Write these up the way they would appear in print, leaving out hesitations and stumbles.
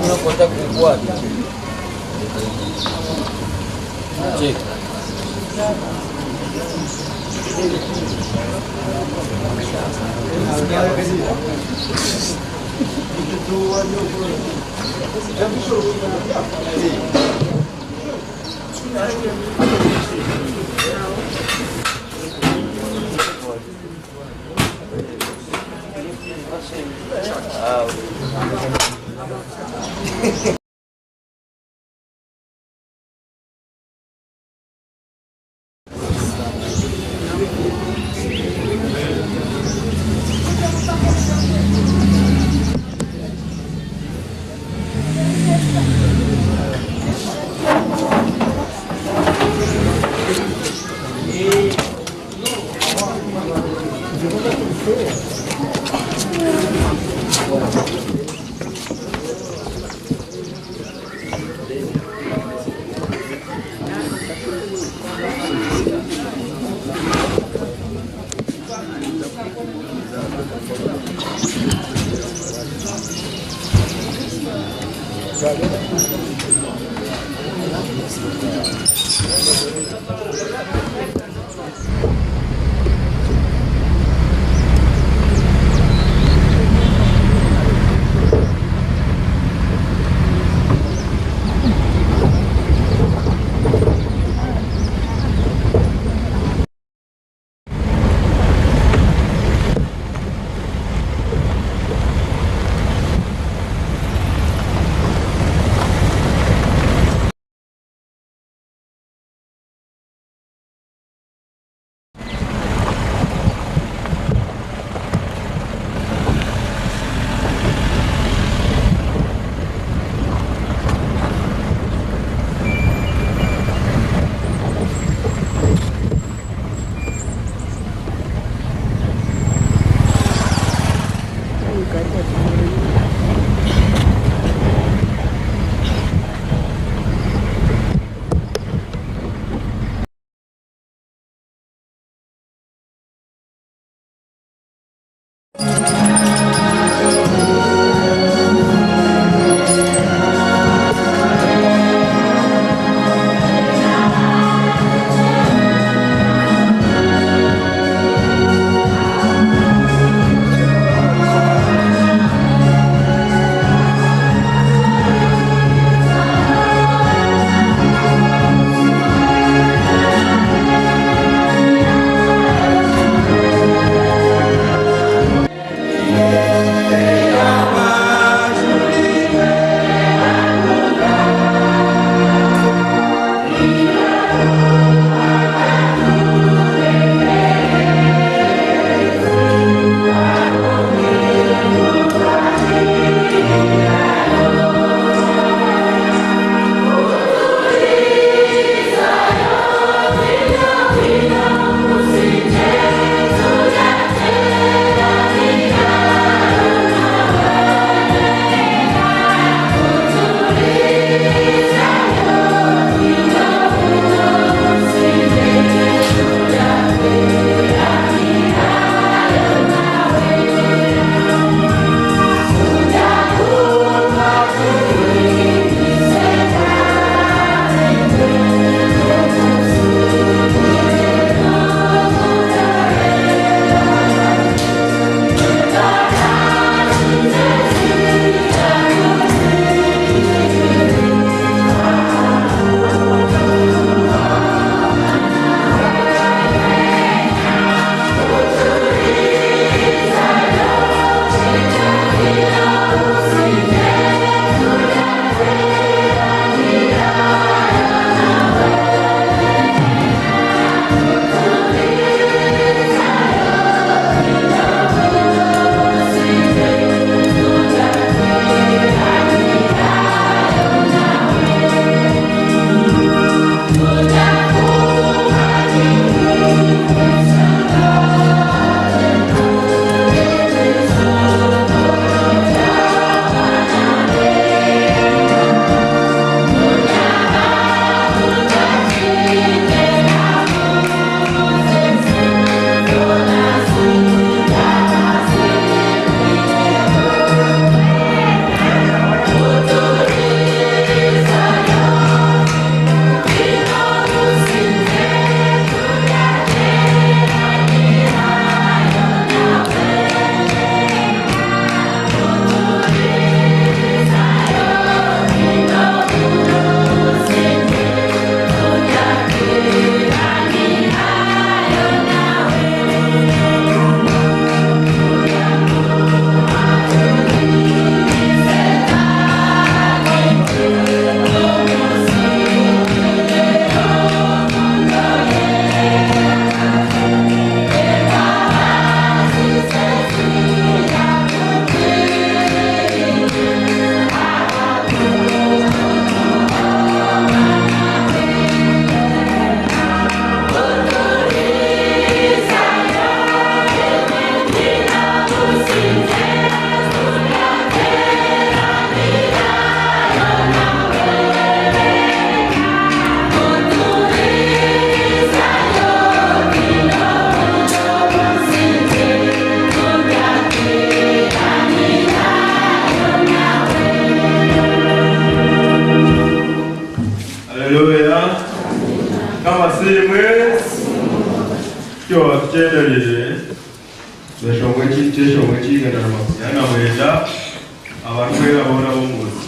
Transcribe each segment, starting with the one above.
Unapotaka kukuwa check kuchendereje Beshorora chigana makunyana mwenda abarwera bona b'umuzi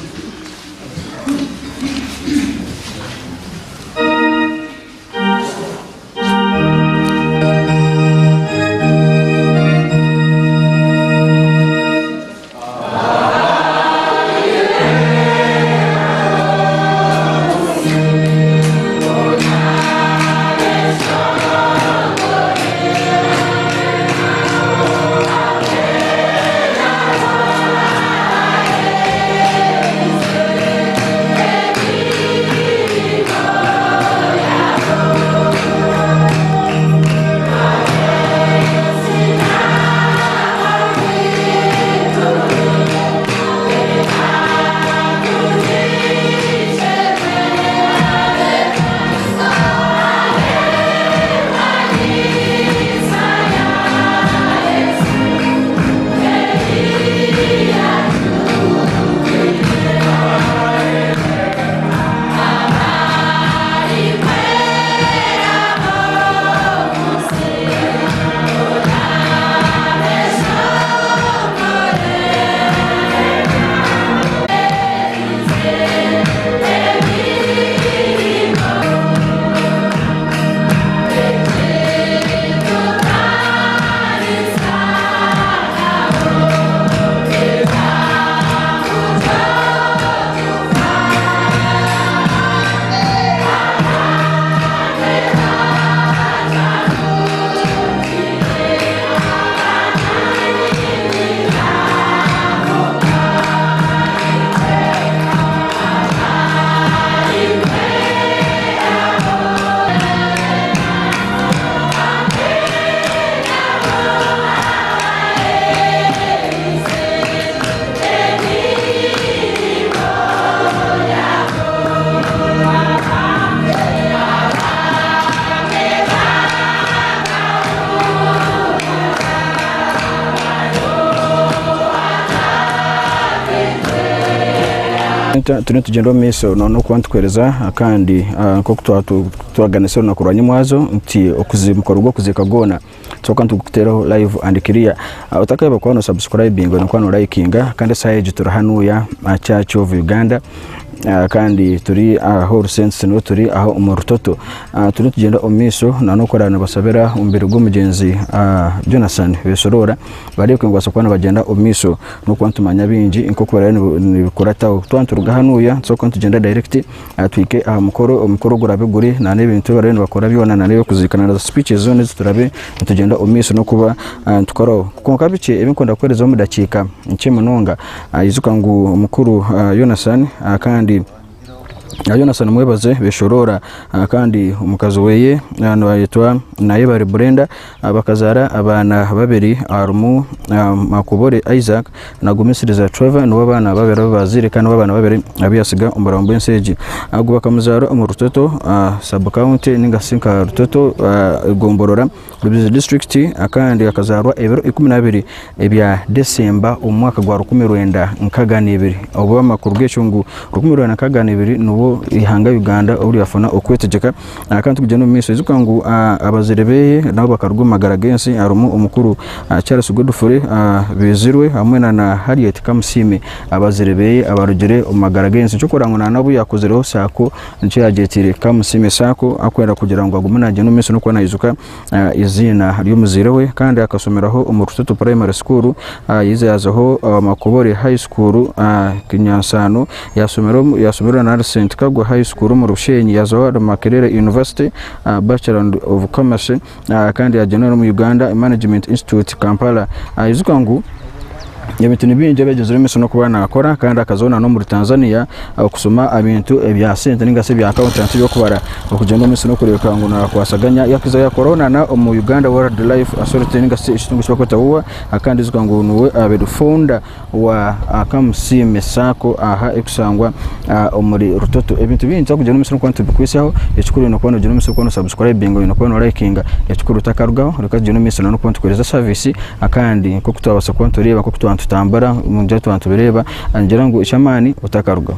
tuni tugenda miso no kwantwereza kandi ko twaganisero nakuranye mwazo nti okuzimukora ubwo kuzika gona toka ntuguteraho live and clear utakayeba kwano subscribing no kwano likinga kandi side turahanuya Church of Uganda kandi turi aho Rusense no turi aho mu Rutoto turi tugenda omiso nano korana basabera umbere bw'Omugyenzi Jonathan Beshorora bari kwingwasa kwana bagenda omiso no kwantumanya bingi inko kubara ni bikorataho twanturuga hanuya soko tugenda direct twike Omukoro gurabe guri na n'ibintu barene bakora bibona na yo kuzikana na speeches zone turabe tugenda omiso no kuba tukoro konka bice ebinkonda kwereza mu dakika nce munonga izuka ngu Omukuru Jonathan kandi Jonathan mwebaze Beshorora kandi umukazi weye bayitwa naye bari Brenda bakazara abana babiri Arumu Makubore Isaac na Gumisiriza Trevor no bana babiri bazire kandi babana babiri abiyasiga umbarambo enseji aguba kamuzaro mu Rutoto sub county ninga sinka Rutoto Gomborora Rubizi district kandi akazarwa ebiro 12 ebya December umwaka gwa 1992 obo makuru gecungu 1992 nubo ihanga Uganda uri afuna okwetegeka kandi tugenda mu miso izukangu abazirebeye nabo bakarugumagara gensi Arumu Omukuru Charles Godfrey bezirwe hamwe na Harriet Kamusime abazirebeye abarugire umagara gensi cyo korangona nabo yakozereho sako nce yagetire Kamusime sako akwera kugira ngo agumunage no miso no kwana izuka izina ryo muzirewe kandi akasomeraho mu Rutoto Primary School yize yazaho Makubore High School Kinyansano yasomero na St Kagwa High School mu Rushenyi yazaho Makerere University Bachelor of Commerce kandi yajana mu Uganda Management Institute Kampala izukangu Yemitu nibinje bejeje miso no kubana akora kandi akazona no muri Tanzania kusoma abintu ebya sente ningase bya accountant yo kubara okujenda miso no kureka ngo na kwasaganya yakiza ya corona na mu Uganda World Life Authority ningase ishitungu shokota uwa akandi zukangu nuwe abedu founder wa Kamusime sako aha ekusangwa muri Rutoto ebintu binza kujenda miso no kwantu bikwisaho yachukuru no kwano jenda miso kwano subscribing no kwano likinga yachukuru takarugaho reka jenda miso no kwantu kureza service akandi ko kutwabasa kwantu reba ko tutambara mu byo twantu bireba angira ngo ishamani utakaruga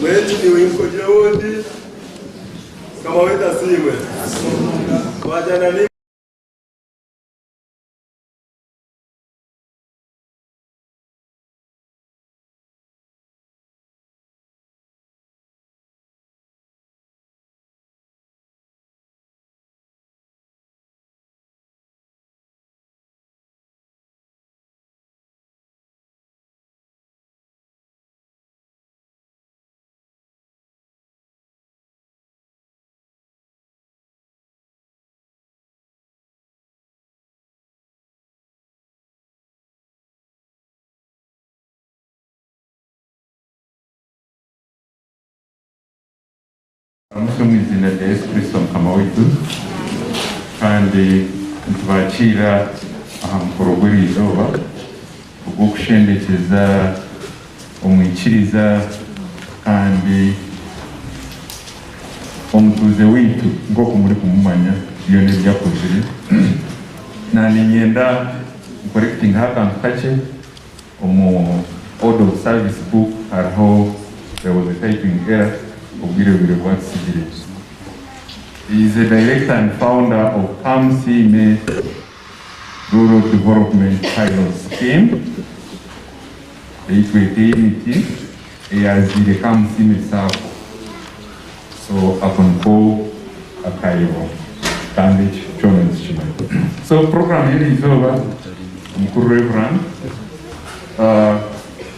Mwetu ni wimkoje wodi kama weta siwe wajana ni Mu izina rya Yesu Kristo mukama witu kandi ntibakira aha mukoro gw'irizoba ubwo kushendekyereza omwikiriza kandi omutuuze witu nk'oku muri kumumanya byona ebyakozire naninyenda correcting akantu kakye omu order of service book hariho there was a typing error. He is a director and founder of CAMSIME Rural Development Pilot Scheme. He has the CAMSIME Sako. So upon go a Cairo, damage, children's. So program here is over. Omukoro Reverend.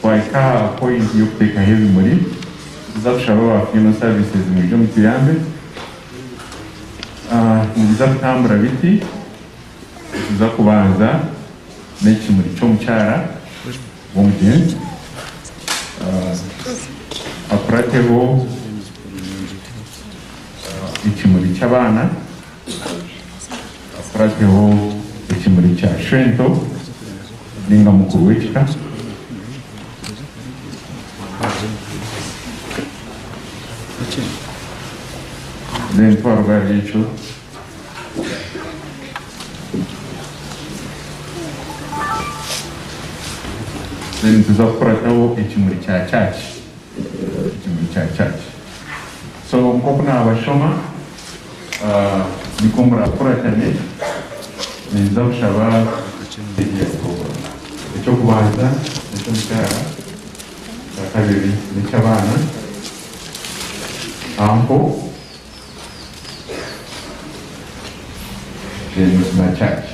Waika point you take a heavy money. Zakushabaho funeral services mu byo mutuyambe niza kutambura biti tuza kubanza n'ekimuri cy'omukyara w'omugyenzi akurateho ekimuri cy'abaana akurateho ekimuri kya shwento ninga mukuru w'ekika then twarwa yicho then tuzakurataho ekimuri kya church so nkokuna abashoma nikombra kuratane niza kushaba icyo kubanza icyo mutara kabiri n'icyabana ampo then with my church.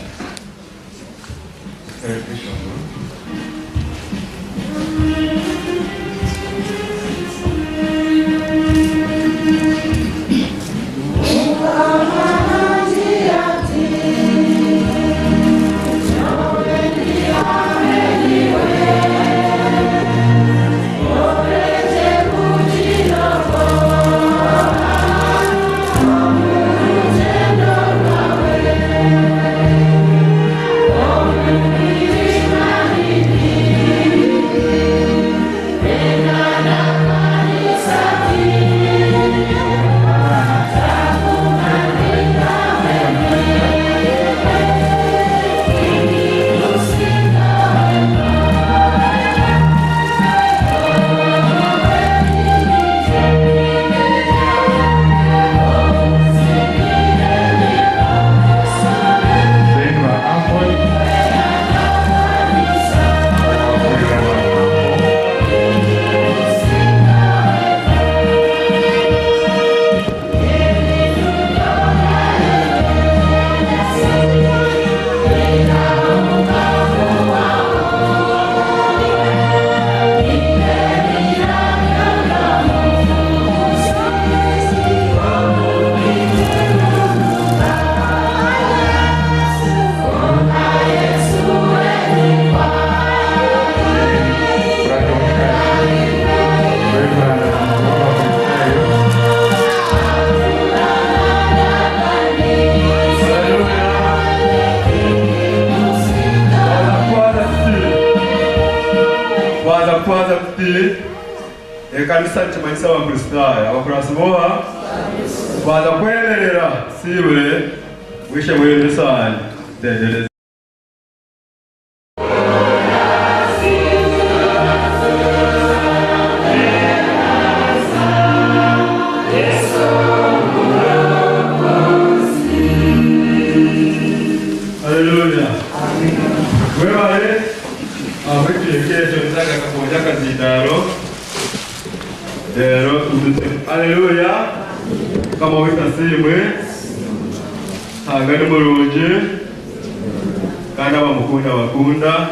Ekanisa chimanisa wa Kristaya abakurasi boha baza kwelerera siwe wishe mwene sani tendereza Haleluya. Kama wita simwe hagari mulungi kandi abamukunda bakunda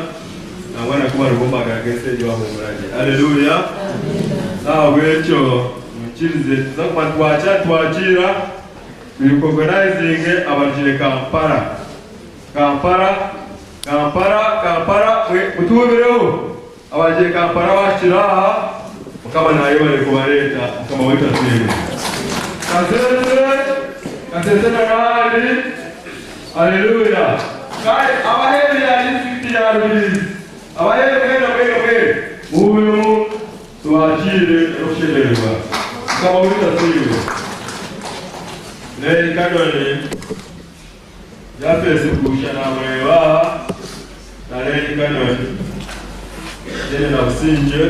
nabona kuba rugombaga gese yo bahumuraje. Haleluya. Wecyo mukirize twakira recognize abajire Kampala utubireho abajire Kampala bashira kama nayo bari kubareta kama wita simwe Kasese na hali. Haleluya. Kai abaheri ya lisiti ya rubizi. Abaheri kwenda ubu tuwakire rushelerwa kama wita simwe nei kanone yapese kushana mwewa na nei kanone jene na usinje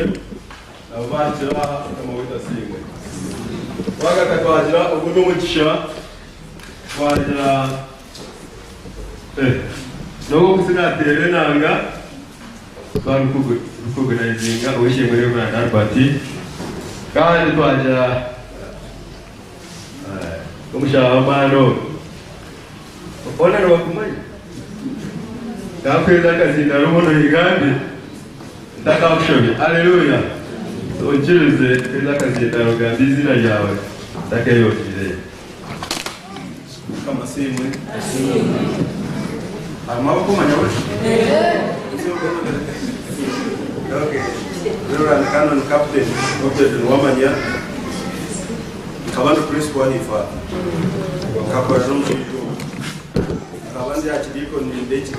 na ubachira kama wita simwe waga takwagira ubuno mugisha wagira no kusinatere nanga barukugunayizinga wishe muri Rwanda Albert kandi twagira umushabamano ona no bakumaye ndakweza kazinda rubono igambi ndakabushobe. Haleluya. Ukirize kweza kazinda rugambi izina yawe ndakayokire kama simwe amaboko manyawe. Okay. Wewe ni canon captain wamanya kabando principal hifa kabazo mshijo kabandi akiriko ni ndeki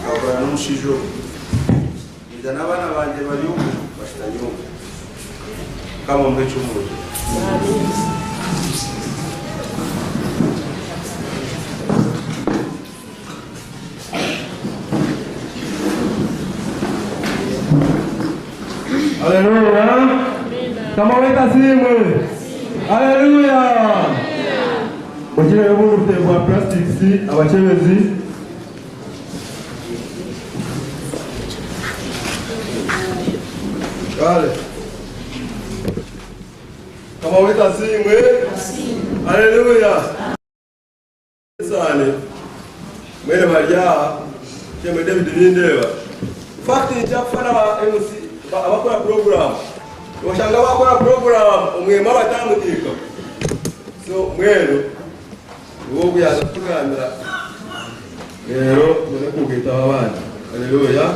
kabano mshijo ndana bana banje bari uko bashitanyo kama mbecho mmoja. Haleluya. Kama weka simwe. Haleluya. Ujire y'ubuntu bwa plastics abachebezi. Kale. Kama weka simwe. Haleluya. Sane. Mwene Maria, kema David Lindewa. Fact itakufana MC abakora program washanga bakora program umwema batamudika so mwero uwo kuyaza kuganira rero none kugita abandi. Haleluya.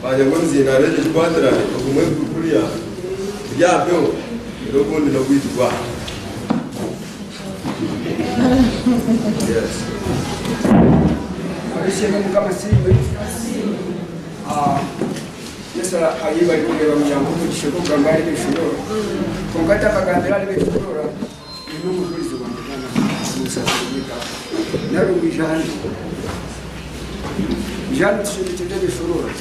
Baje ngo nzina reje kwaterane umwe kuriya byabyo rero kundi no kwitwa yes abishema mukama simwe Yesu ayiba kureba myango kugisheko kangari Beshorora kongata kagambira ari Beshorora no mukurizo bandana musasirika naro bijani jani tshibitende Beshorora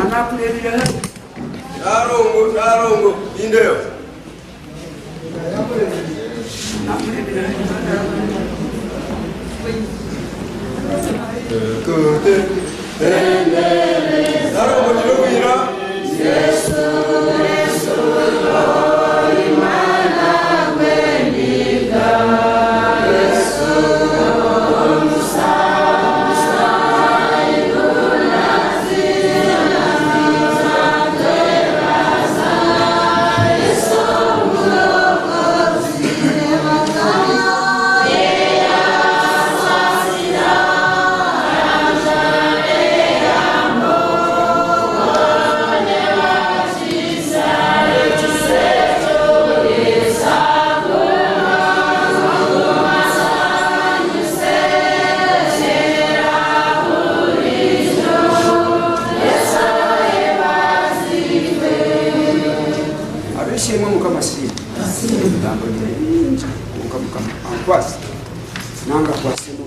anakulerira narongo indeyo kote Naro mujirubira Yesu imana bendiga Yesu nanga kwasino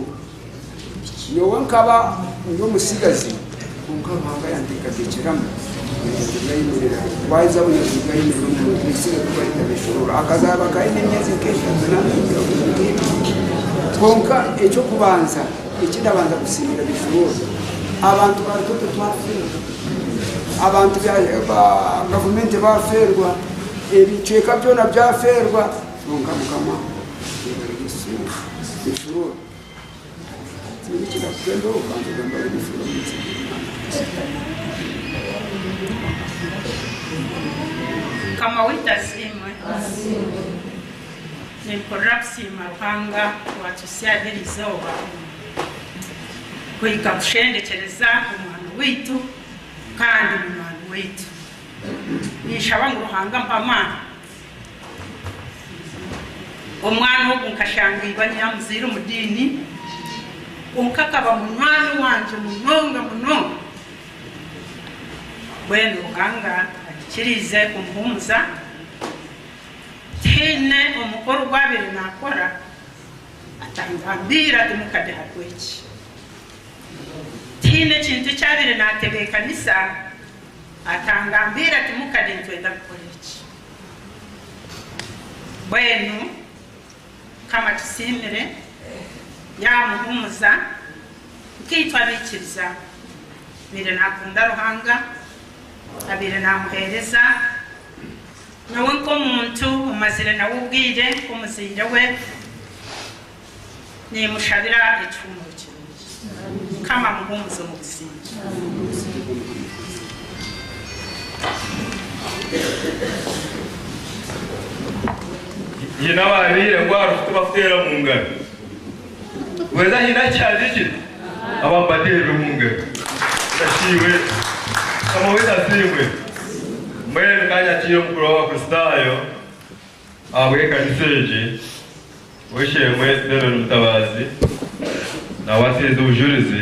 yo wankaba yo musigazi unkaba hanga yandika tekeramu yayimurira waiza bunyaziga yimurira musiga kuba Beshorora akazaba kaine myezi kesha konka echo kubanza ekidabanza kusimira Beshorora abantu ba Rutoto twafira abantu ba government baferwa ebicweka byona byaferwa nonka mukama Beshorora tibikira kugenda kandi gamba Beshorora kama witasimwe ni korapsima ruhanga watusiadelizoba kuika kushendekereza umwana witu kandi umwana witu nishabangu ruhanga mpamana omwana wo nkashangirwa nyamuzira umudini unkakaba munwani wanje munonga muno bwene ruhanga akirize kumpumuza tine omukoro gwabire nakora atangambira timukade hakweki tine kintu cyabire nategeka kanisa atangambira timukade ntwenda gukoreki bwenu kama tusimire yamuhumuza ukitwa bikiriza bire nakunda ruhanga abire namuhereza nawe nk'omuntu umazire nawe ubwire umuzire we nimushabira icumuro kirungi kama muhumuza mu buzima yina barire ngwaro tubaftera mu ngaro weza yina cyaziki abambadire mu ngaro tashiwe kama weza simwe mbere kanya cyo mukuru wa Kristayo abwe kaniseje weshemwe dero mutabazi na wasize ujurize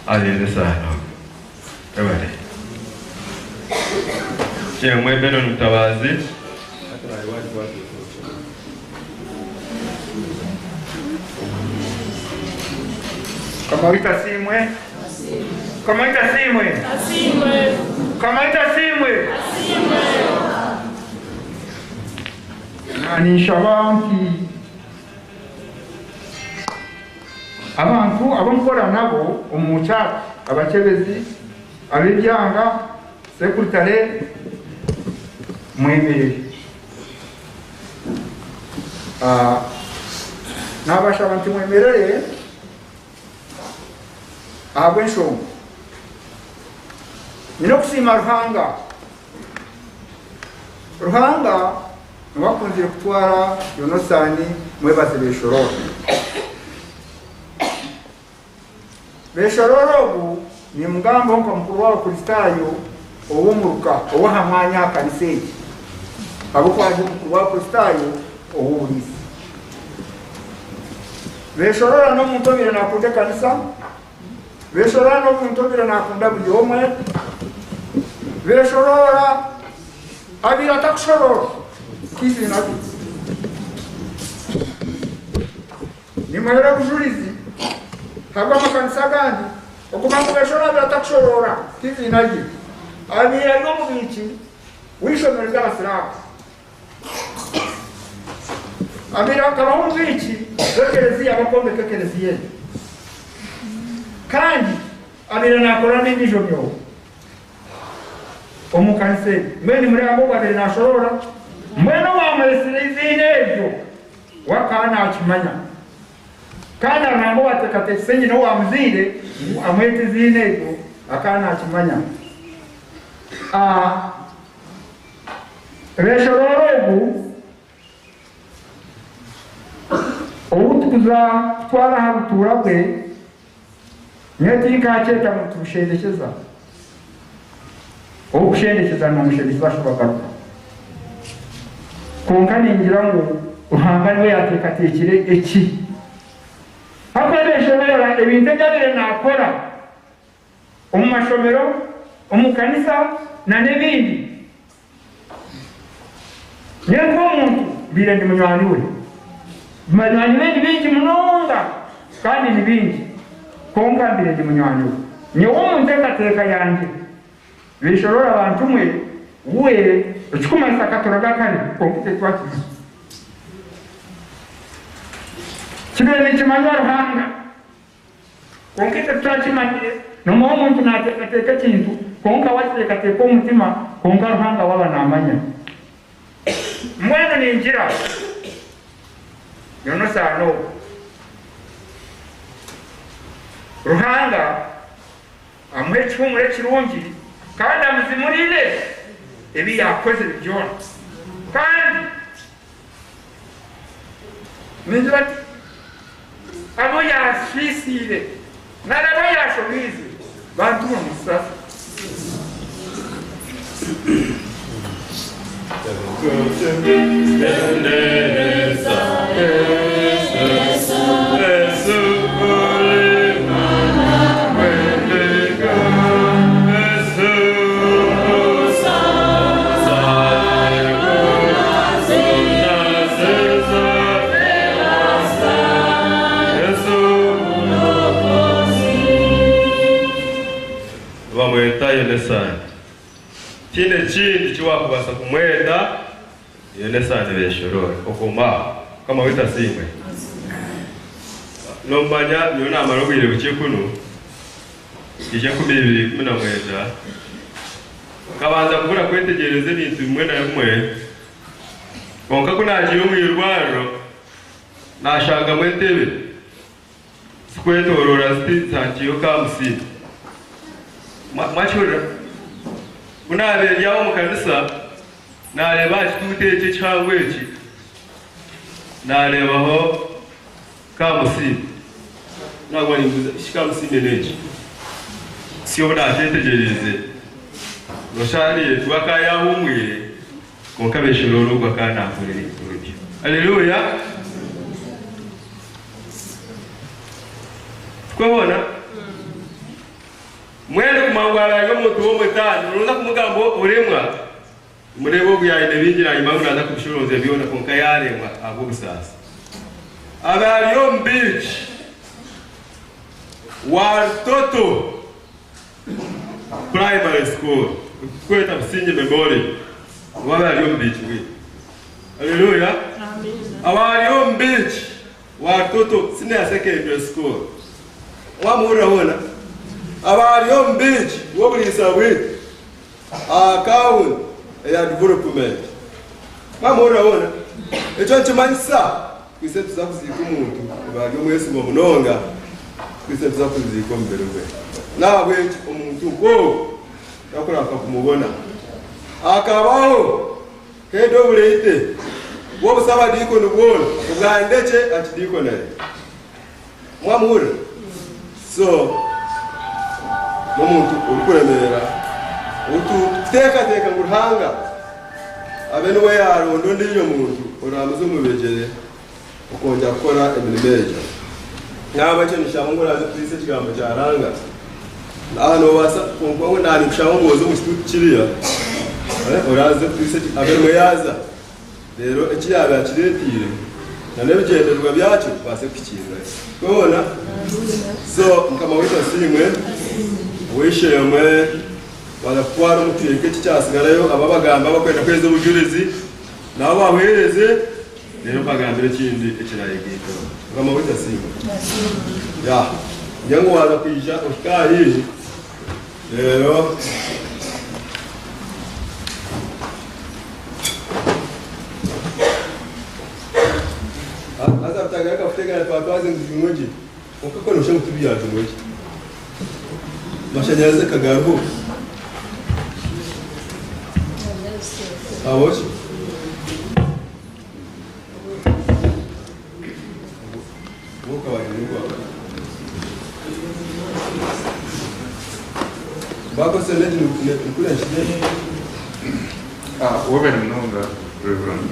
alinde sana kabare chemwe dero mutabazi kama itasimwe kama itasimwe kama itasimwe nishabanki abantu abamukora nabo umucaka abakebezi abibyanga sekretare mwemere nabasha abantu mwemereye abensho nino kusima ruhanga nwakunzire kutwara yonosani mwebaze Beshorora Beshorora ubu ni mugambo nko mukuru wa Kristayo owo muruka owo hamanya kaniseji abo kwaje mukuru wa Kristayo owo ulisi Beshorora no muntobire nakunde kanisa Beshorora no muntobire nakunda buli omwe Beshorora abira takushorora kisi nabi ni mahera kujulizi haba makanisa gandi okubantu Beshorora abira takushorora kisi nabi abira no mubichi wishomereza abasiramu abira kama mubichi bekerezia abakombe kekereziye kandi abira nakora n'indisho byo omukanise mbeni muri abo babiri nashorora mbeno wamesire izine wakana akimanya kana nambo batekate senyi no wamzire amwete zine akana akimanya Beshorora utukuza twara habutura bwe nyetika cheta mutushendekeza okushendekeza na mushendekeza shobagaruka konkaningira ngo uhangane we yatekatekire eki Beshorora ebintu byabire nakora omumashomero omukanisa na nebindi nyenko omuntu bire ndi munywani we manywani bendi bingi munonga kandi ni bingi konka bire ndi munywani we nyewo munteekateeka yange Beshorora abantu mwe we ekikumanisa katoraga kale konkite twaki kibere nikimanya ruhanga konkite twakimanyire nomuwa omuntu nateekateeka kintu konka watekateka umutima konka ruhanga waba namanya mwene ninjira yono sano ruhanga amwe cyumure kirungi kandi amuzimurire ebi yakoze byona kandi ninjira abo yashisire narabo yashobize bantu musa kine chindi chiwakubasa kumwenda yonesane Beshorora okoma kama wita simwe lombanya yona amarobwire buchekuno ije kubibiri kumena mwenda kabanza kubura kwetegereza ibintu bimwe na bimwe konka kunagiye umwirwaro nashanga mwentebe sikwetorora zititangiyo kamusi machura kunabere yawo mu kanisa nareba kituteke cyangwa iki narebaho kamusi nagwa nimbuza ishikamusi neneje siyo nategereze noshariye twakaya humwire konka Beshorora ugwa kana kuriri kurubyo haleluya twabona mwene kumangwara yo mutu wo mutani uruza kumugambo uremwa murebo byaine bingira imangu naza kubishuroze biona konka yaremwa abo busasa abariyo beach wa Rutoto primary school kweta msingi memory wabariyo beach we haleluya amen abariyo beach wa Rutoto senior secondary school wamura hona abariyo beach wo bulisawe account ya development wamura hona echo chimanyisa kwise tuzakuzika umuntu abariyo mwese mu munonga kwise tuzakuzika mbere we nawe umuntu ko yakuraka kumubona akabaho kedo buleite wo busaba diko nubona ubwandeke ati diko naye mwamura so umuntu urukuremera uteka nguruhanga abe nuwe yarondo ndiyo muntu uramuze umubegere ukongera gukora imirimo ngaba cyo nishamo nguraze twise kigambo cyaranga hano wasa kongo nani kushamo ngozo mu kitu kiriya uraze twise abe yaza rero ikiyaga kiretire nane bigenderwa byacu base kukinga kubona so mkama wita simwe wishemwe walakwara mutweke cyasigarayo ababagamba bakwenda kweza ubujurizi nabo bahereze rero bagambire kindi ekirayegito mkama wita simwe ya nyango waza kwisha oshikayi rero asa mtagaka kufika na twatwaze ngimoji ukako noshe mutubi yaje ngoji mashanyarazi kagaruko awochi boka wanyuko bako seleti nukula shide wewe ni mnonga reverend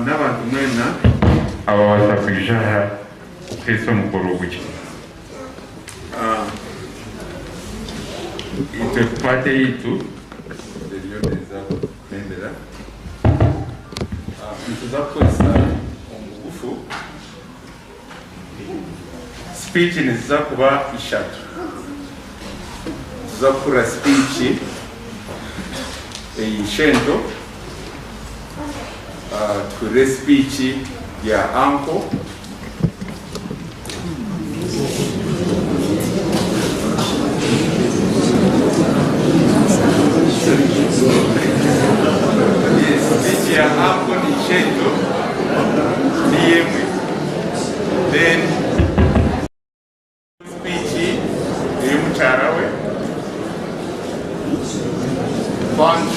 n'abantu mwena ababasha kwijaha ukese Omukoro buki itwe pate yitu ndio neza kwendera tuzakosa omugufu speech niza kuba ishatu tuzakura speech eyishento tukure speech ya uncle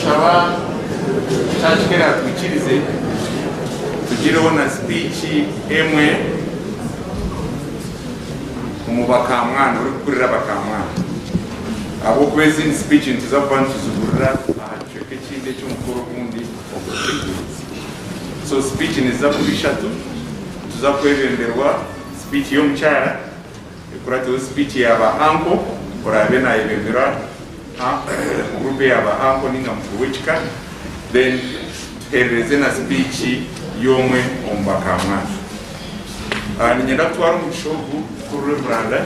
Shaba chachikera kuchirize tugireho speech emwe umubakamwana uri kurira bakamwana abo kwezi speech ntizavana tuzugurira ahaceke kinde cy'umukuru kundi so speech nizakubishatu tuzakwebenderwa speech yo mchara ikuratu speech yaba anko orabe na ibendera grupe yaba anko ninga mkuwechika then hereze na speech yomwe ombakamwana ninyenda kutwara umushovu kuri Branda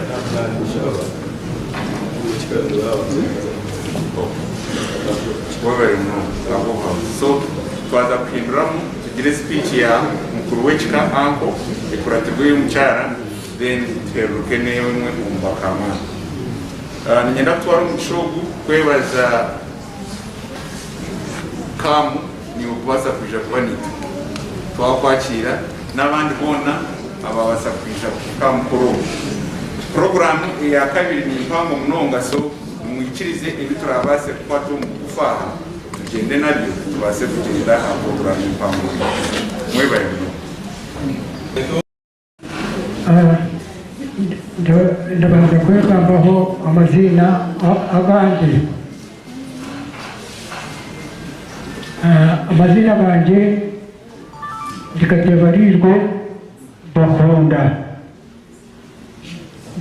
so twaza kuhinduramu tugire speech ya mukuru wechika anko ikuratirwe y'umucyara then teruke newe ombakamwana ninyenda kutwara umushovu kwebaza kamu ni ukubaza kuja kubanita twakwakira n'abandi bona ababasa kuja kukamukuru program ya kabiri ni impamvu munonga so mwikirize ibiturabase kwatu mukufaha tugende nabyo tubase kugenda program impamvu mwebaye ndabanza kwegambaho amazina aganje amazina ganje ndikatebarirwe bakunda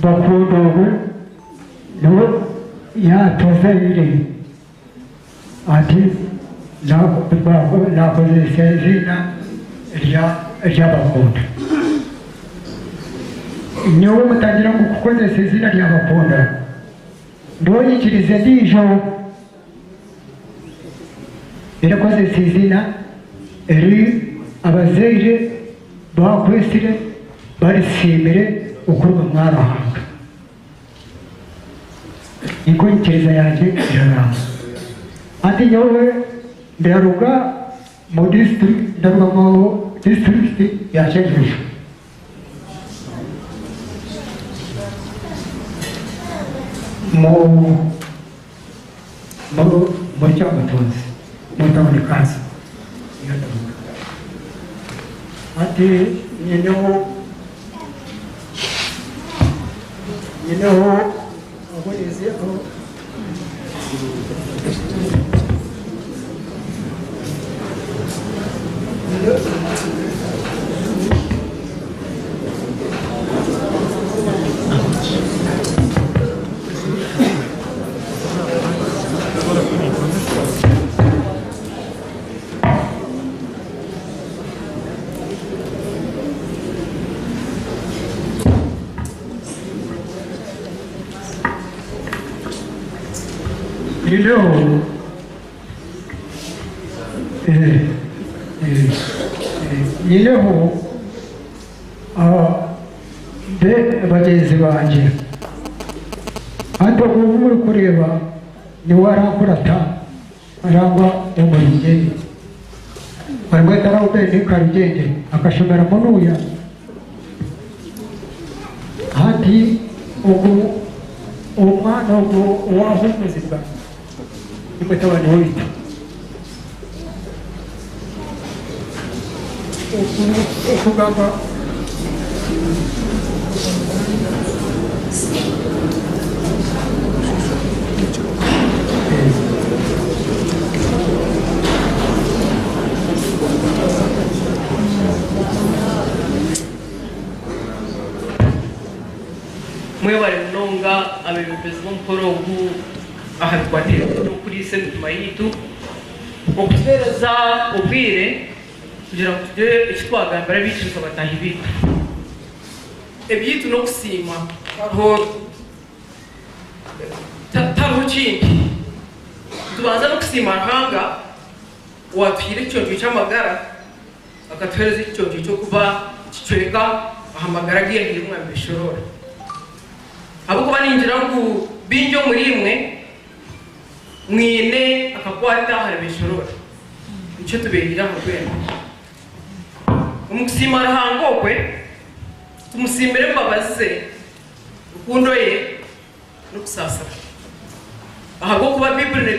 ubu niwe yatuzanire ati nakoze izina ry'abakunda niwe mutangira gukozesa izina ry'abakunda ndoyikirize ndijo irakozesa izina eri abazeire bakwesire barisimire ukurwa mwarahanga niko nyikiriza yanjye iraramba ati nyowe ndaruga mu district ya Chenjeje mu cyamatunzi mutabone kansa ati nyeneho aboneze aho nyineho bagenzi banjye hano ubu muri kureba niwe arakurata arangwa umurigeni barweta rawubeni karugenge akashomera munuya hati ubu umwana ubu wahumuzirwa niko tabani wita ukugamba mwebale mnonga abebezi b'umukoro ubu ahabikwatira no kuri sentuma yitu okutubereza ubwire kugira ngo tugire ikitwagambira bicuza bataha ibitu ebyitu no kusima aho tariho kindi tubanza no kusima hanga watuhira icyonjo cy'amagara akatuhereza icyonjo cyo kuba kicweka ahamagara agiye hirumwa Beshorora abo kuba ninjira ku binjo muri imwe mwine akakwata hari Beshorora icyo tubegira mu rwego umukusima rahangokwe tumusimire mbabaze rukundo ye no kusasa ahubwo kuba bible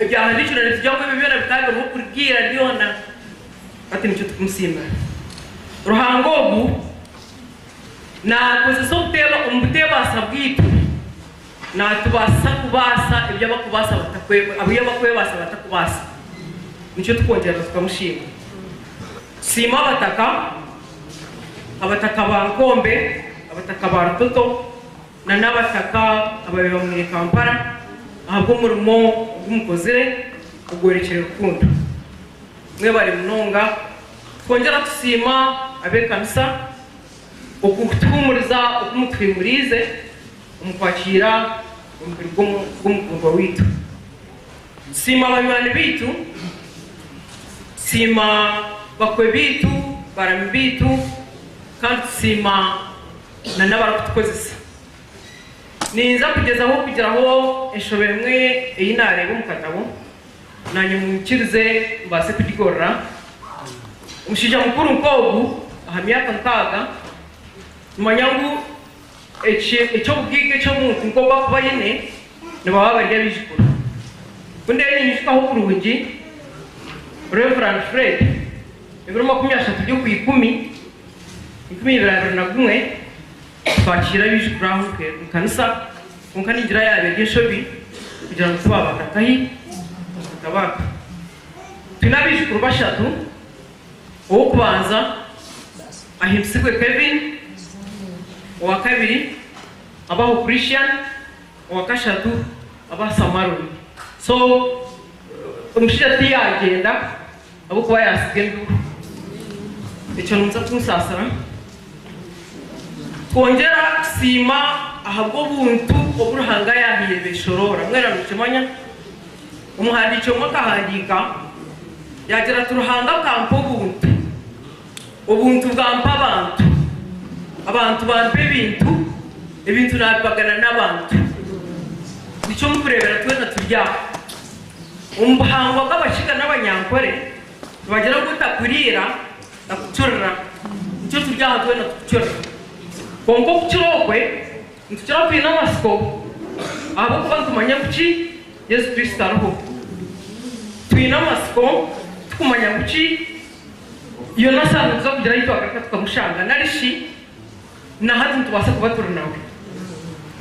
ibyahandikira n'ibyo bibera bitaga nko kubwira Liona ati nicyo tumusimba ruhango ubu nakoze so guteba umutebasa bwitu natubasa kubasa ibyo bakubasa batakweba abiyo bakwebasa batakubasa nicyo twongera tukamushima sima abataka ba Nkombe abataka ba Rutoto na n'abataka ababiba muri Kampala ahubwo umurimo w'umukozere ugwerekera urukundo mwe bari munonga twongera tusima abe kanisa okutumuriza okumutwimurize umukwakira umukumva witu sima abanywanyi bitu sima bakwe bitu barami bitu kandi sima na n'abarutukozesa ninza kugezaho kugeraho eshobere mwe eyinareba umukatabo nanye mukirize mbase kudigorra umushija mukuru nkogu ahamyaka nkaga manyangu ecyo bwige cyo muntu ngomba kuba yene nababa bari bijikura kunde nyishikaho kurungi Reverend Fred ibiro 30 byo ku 10 na gumwe twakira bijikura aho kanisa kunkaningira yabe gishobi kugira ngo tubaba katahi tabaka tunabishukuru bashatu uwo kubanza ahimsigwe Kevin uwa kabiri abaho Christian uwa kashatu abasamaroni so umushati yagenda abo kuba yasigendo icyo numza tumusasara twongera sima ahabwo buntu oburuhanga yahiye Beshorora mwera mukimanya umuhandiko mwakahandika yagira turuhanga kampo ubuntu bwampa abantu bampe ibintu nabagana n'abantu nicyo mukurebera twena turya umuhango w'abashiga n'abanyankore bagira gutakurira nakucurira nicyo turya twena tucurira kongo kucirokwe ntucira kwina masiko abo kubantu manya kuki Yesu Kristo araho twina masiko tukumanya kuki iyo nasanze zo kugira yitwa akatwa mushanga narishi na hatu tubasa kubatura nawe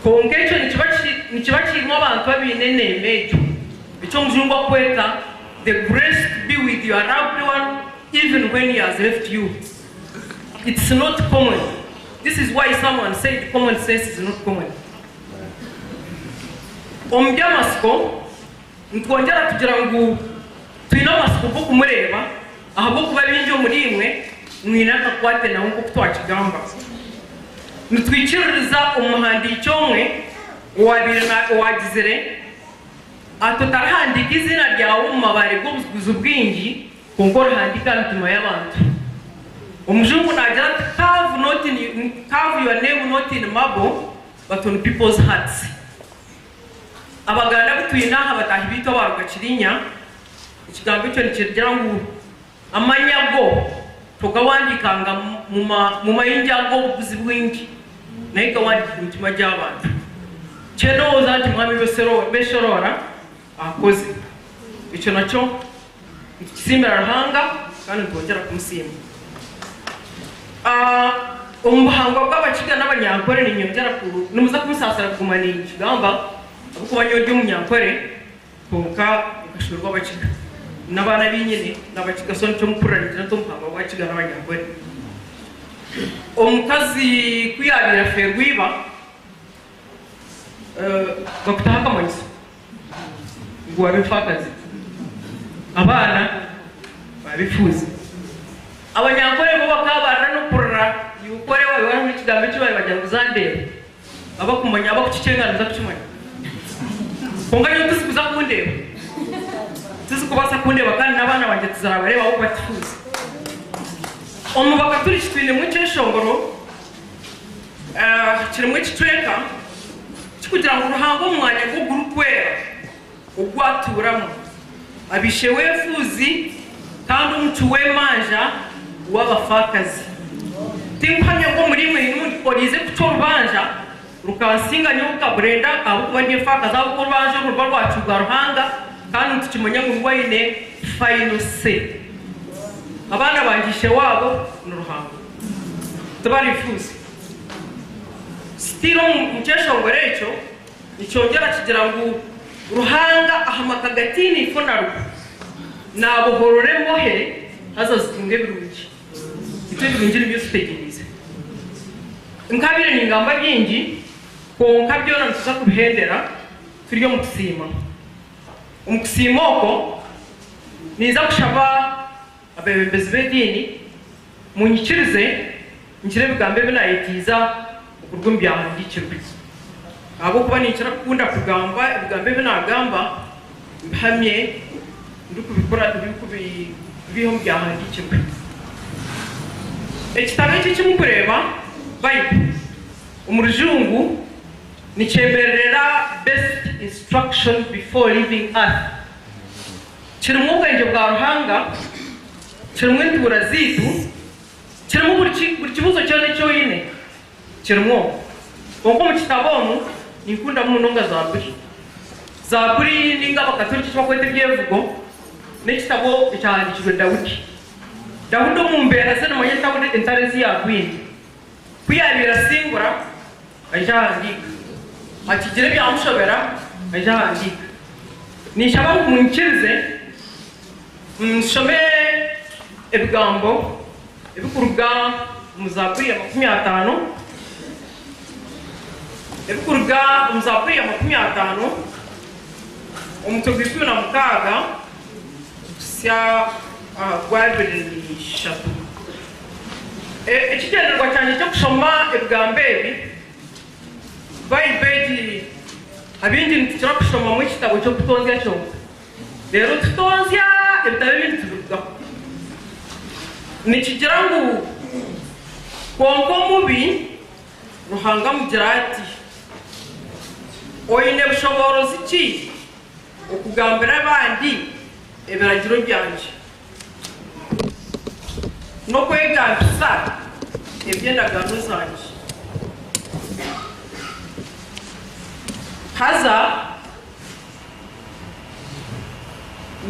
konge cyo nikibakirimo abantu babinene mejo icyo mjumba kweta the grace to be with you around everyone even when he has left you. It's not common. This is why someone said common sense is not common. Omugyenzi ntwongera tugira ngo twina masiko ko kumureba ahubwo kuba binjo muri imwe mwinaka kwate na ngo twakigamba nitwikiririza umuhandi cyomwe wagizere atotarhandika izina ryawe mu mabare bw'ubuzuguzi bwingi kongora handika ntima y'abantu umujungu nagira carve your name not in marble but on people's hearts. Abaganda butwina abatahi bito barugakirinya ikigambo cyo nikirgira ngo amanyago tugawandikanga mu mayinjago ubuzi bwingi naika wandika mutima y'abantu cyeno uzati mwami Beshorora akoze icyo nacyo kisimira rahanga kandi twongera kumusimba umuhango bw'abakiga n'abanyankore ni nyongera ku numuza kumusasara kumani ikigamba kuko banyo ry'umunyankore konka igashurwa abakiga n'abana binyene n'abakiga so cyo mukuranira to muhango w'abakiga n'abanyankore omukazi kuyabira ferwiba bakutaka mwanzo ngo abifakaze abana babifuza abanyankore bo bakabana no kurara yukore wawe wari ikigambo cyo bajya nguzandebe abakumanya abakukicenganiza kucimanya kongayo tusibuza kundeba tusikubasa kundeba kandi nabana banje tuzarabareba aho batifuza omubaka turi kitwine mu cyeshongoro kiri mu kitweka kugira ngo uruhango umwanya go gurukwera ugwaturamo abishe wefuzi kandi umucu wemanja w'abafakazi timpanya ngo muri mwe n'undi polize kutorubanja rukansinga nyuka brenda abukuba nifaka zabukuru banje urwa rwacu rwa ruhanga kandi tukimenya ngo rwayine final say abana bangishe wabo n'uruhanga tubarifuza stilo mukeshongorecho nicyongera kigira ngo ruhanga ahamakagatini ifonaru nabo horore mohe hazazitunge birungi icyo binjira byose tegereza nkabire ni ngamba byingi ko nkabyona ntuza kubihendera turyo mu kusima umukusimoko niza kushaba abebezi bedini munyikirize nkire bigambe binayitiza ukurwo mbyahangikirwe abo kuba nicara kunda kugamba bigambe binagamba mhamye ndukubikora biho byahangikirwe ekitabo iki kimukureba Bible umurujungu nicemerera best instruction before leaving earth kirimo ubwenge bwa ruhanga kirimo indura zitu kirimo buri kibuzo cyane cyo yine kirimo konko mu kitabomu nikunda mu nonga zaburi ninga bakatolika cyakwete byevugo n'ekitabo cyandikijwe Dawudi mu mbera se no mayeta entarezi ya kwindi kuyabira singura ajahandika akigire byamushobera ajahandika nishaba munkirize mshome ebigambo ebikuruga muzaburi ya 50 ebikuruga muzaburi ya 50 umutogwifu na mukaga sya gwabiri shatu ekigenderwa cyane cyo kushoma ebigambebi Bible abindi ntitira kushoma mu kitabo cyo kutonzya cyo rero tutonzya ebitabo bindi tuvuga nikigira ngo konko mubi ruhanga mugira ati oyine bushoborozi ki okugambira abandi ebiragiro byanje no kwegambisa ebyendagano zanje haza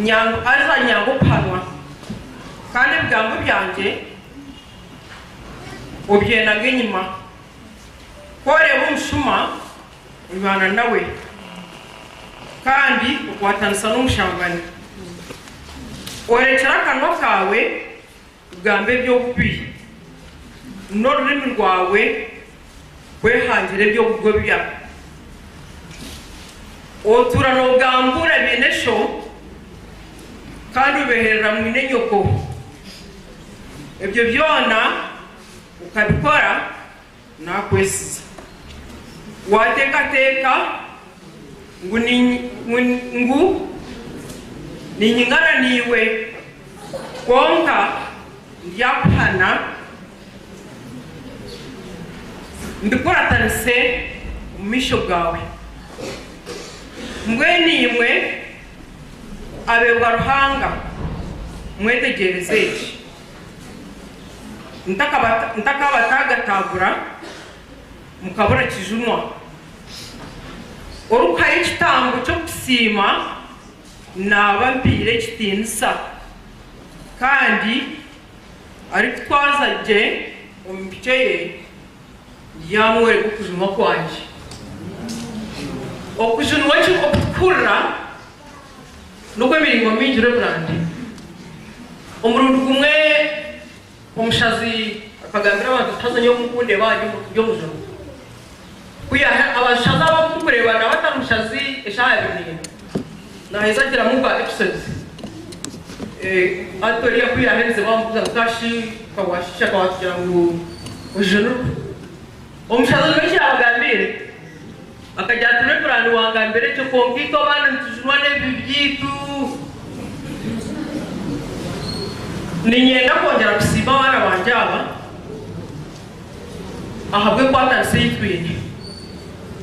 nyango panwa kandi bigambo byanje obyena ngenyima koreba umushuma ibana nawe kandi ukwatanisa n'umushambani orekera akanwa kawe ugambe byo kubi n'ururimi rwawe kwehangire byo kugobya otura no gambura binesho kandi ubeherera mu inenyoko ibyo byona ukabikora nakwesiza watekateka ngu ninyingana niwe konka ndyakuhana mbikoratanise umisho bwawe mwenimwe abebwa ruhanga mwetegerezeki ntakabatagatagura mukabura kijunwa orukaye kitambo cyo kusima nabambire kitinsa kandi ari kutwaza je ombikeye yamwere kujunwa kwanje okujunwa cyo okukura nuko miringo minjire brandi umurundu kumwe umushazi akagambira abantu tazanye umukunde baje mu mujuru kuya abashaza bakukurebana batamushazi eshaya binini naheza gira muba episodes atoria kuya henze bamukuza kashi kwashisha kwagira ngo ujuru umushazi n'iki abagambire akajyatune brandi wangambire cyo konkito bana ntujunwa n'ibyitu ninyenda kongera kusiba abana banje aba ahabwe kwatanise yitwine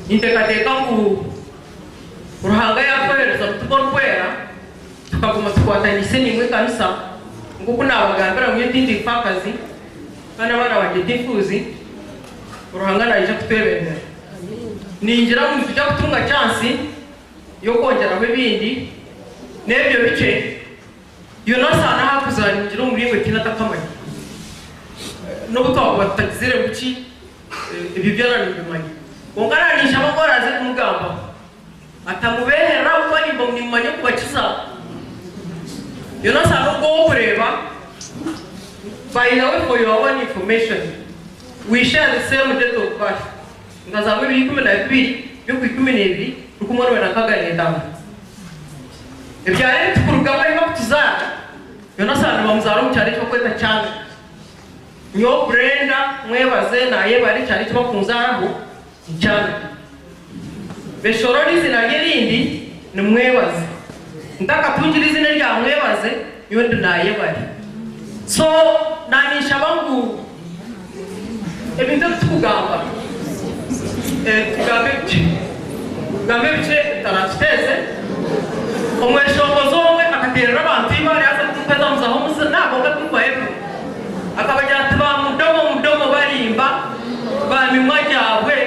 intekateka ngo uruhanga yakohereza rutuko rwera tukaguma tukwatanise nimwe kanisa ngo kunabagambira mu yindi fakazi kandi abana banje difuzi uruhanga naje kutwebera ningira mu tujya gutunga chance yo kongeraho ibindi n'ebyo bice yonasana hakuzangira umuringo kinatakamanye no gutwa batagizire buki ibi byarani bimanyi ongaranisha abakoraze kumugamba atamubehera uko nimba mнимanye kubakiza yonasana go kureba. By the way, for your own information, we share the same date of birth. Ngaza wewe bikumi na bibiri yo kwikumi n'ebiri rukumwana wenakaga n'etamu ebyare tukurugama ingo kutizana yonasana bamuzara mu cyari cyo kweta cyane nyo Brenda mwebaze naye bari cyari cyo bakunzaraho cyane Beshorora izina ry'irindi ni mwebaze ndaka tungira izina rya mwebaze yondo naye bari so nanisha bangu ebintu tukugamba gambe bice tarateze omweshongozo omwe akaterera abantu ibari asa kupeza muzaho musa nabo gatumva epo akabajya tuba mudomo barimba bamimwa jabwe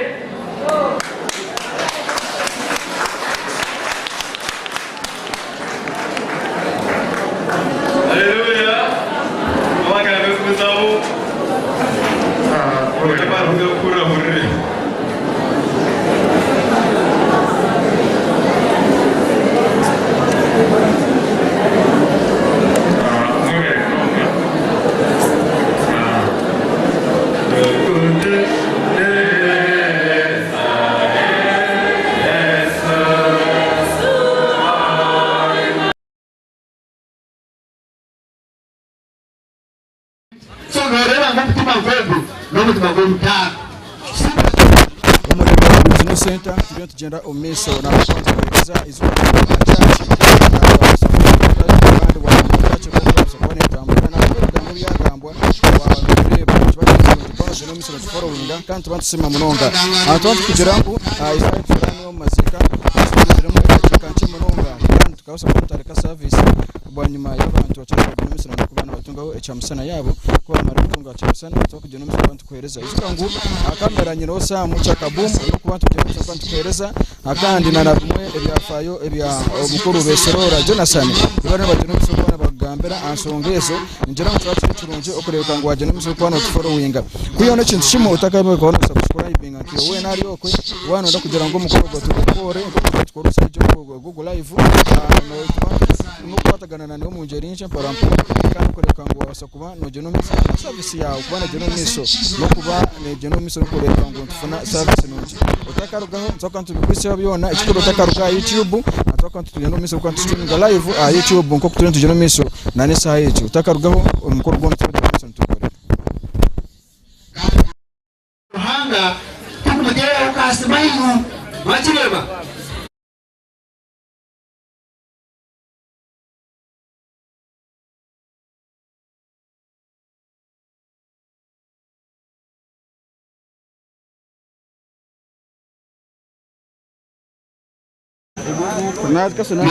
Haleluya. Omaka nekuzawo. Oya kura muri. Center tujya tugenda omeso na kwanza izuba kandi tuba tusema munonga abantu kugira ngo isaha mazika tuziremo kanche munonga kandi tukabasa kutareka service bwanyuma y'abantu bacaka kunomisa no kubana batungaho echamusana yabo kuba mara kutunga echamusana tukujya nomisa abantu kwereza izuka ngo akamera nyino samu chakabum no kuba tujya abantu kwereza akandi na nabumwe ebyafayo ebya Omukoro Beshorora Jonathan bana bajonomisa kubana bagambera ansongezo njira mu twatsi turunje okureka ngo wajonomisa kubana tufollowinga kuyona kintu shimo utakabe ko subscribing akiyo we nari okwe wana ndo kugira ngo Omukoro batukore ngo tukorosa ibyo Google live no kwatagana na mu ngeri nje parampo kandi kureka ngo wabasa kuba no genomics service yawe kubana genomics no kuba ne genomics no kureka ngo tufuna service nonje utakarugaho nzoka ntubikwisha byona ikiko utakaruga YouTube nzoka ntugenonomics ko streaming live YouTube nko kutuntu genomics na nesa yetu utakarugaho Omukoro gwo tukore hanga tukumugera ukasimayu makirema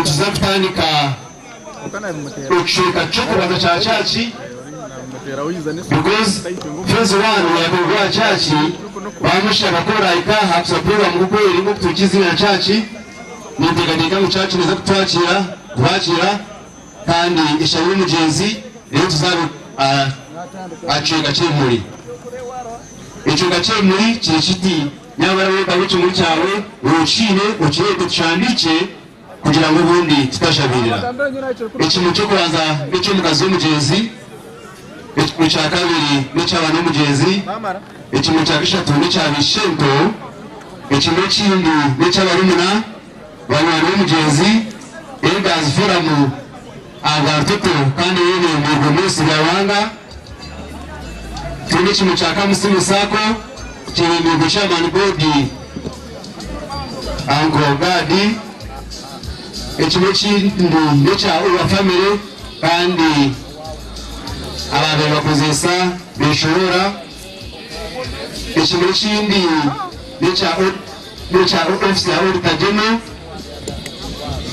tuzatandika ukushuka cy'ukubaza cya chachi because phase 1 ya kuwa chachi bamusha bakora ikaha kusapura mu kweli ngo tukizi na chachi nindigadika mu chachi neza kubakira kandi ishauri Omugyenzi rero tuzabe acega cyemuri icyo gacemuri kirishiti nyabara we babuce muri cyawe urucire ukirete tucandike kugira ngo ubundi tutashabirira ikintu cyo kubanza n'icyo mukazi w'Omugyenzi ikintu cya kabiri n'cy'abana b'Omugyenzi ikintu cya gatatu n'cy'abishento ikintu kindi n'cy'abarumuna b'abana b'Omugyenzi Elders Forum Rutoto kandi yene mu Gomesi yawanga ikintu cya kamusimu sako kiri mu chairman board Uncle Gadi ikintu kindi n'cya uwa family kandi abantu bakozesa Beshorora ikintu kindi n'cya office ya Rutoto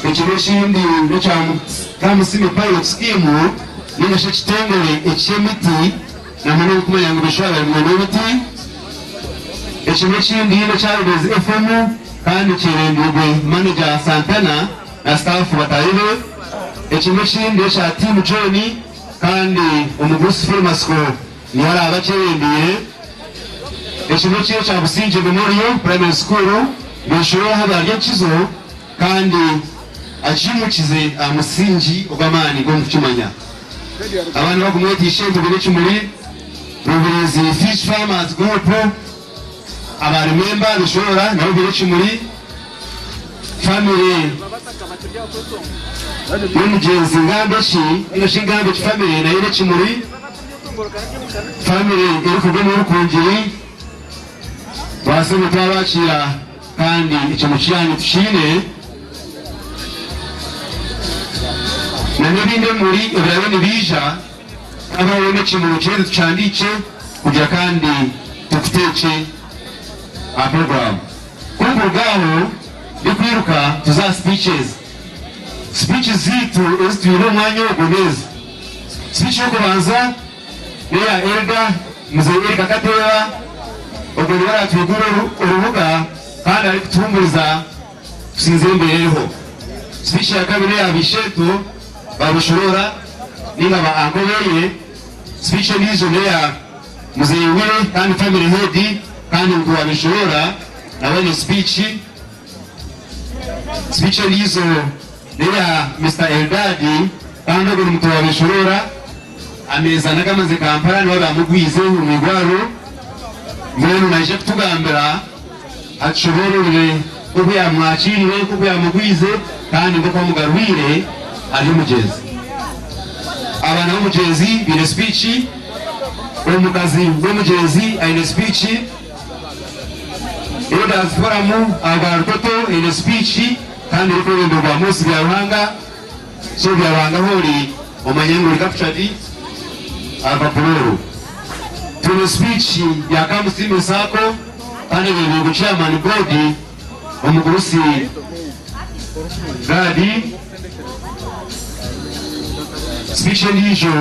ikintu kindi n'cya kamusimu pilot scheme n'inashe kitongole ekimiti na mwana kumenya ngo Beshorora mu n'ibiti ikintu kindi n'cya FM kandi kirembwe manager Santana na staff batayire ekimishinde cha team John kandi umugusi Firmasco ni hari abakirembiye ekimishinde cha Businje Memorial Primary School Beshorora habarye kizo kandi achimukize amusingi ogamani go mukimanya abantu bagumwetishe tubire kimuri Rubirizi Fish Farmers Group abari member Beshorora na bire kimuri family Omugyenzi ngambeshi ino shingambe family na ile kimuri family iri kugoma urukungiri basome twabakira kandi icyo mucyane tushine na n'ibindi muri ibirabone bija ababone kimuri cyo tucandike kugira kandi tukuteke a program kumbe gaho bikwiruka tuza speeches zitu ezitwire umwanya w'ubunezi speech yo kubanza ya Elda Mzee Kakatera ubwo baratwigura urubuga kandi ari kutumbuza sinze imbereho speech ya kabiri ya Bisheto Beshorora ninga ba angobeye speech nizo ya Mzee Wile kandi family head kandi ngo Beshorora nabone speech nizo ya Mr. Eldadi kandi ngo mtu wa Beshorora ameza nakamaze Kampala niwe bamugwize umigwaro mbere naje kutugambira atshoborere kuko yamwakirire kuko yamugwize kandi ngo kwamugarwire ari Omugyenzi abana b'Omugyenzi bire speech umukazi w'Omugyenzi aine speech Elders Forum aba Rutoto ine speech kandi riko ndo ba Musi bya Ruhanga so bya Ruhanga hori omanyengo captured Abapoloro tuna speech ya Kamusimu Sako kandi ngo chairman board umugurusi Gadi speech ndijo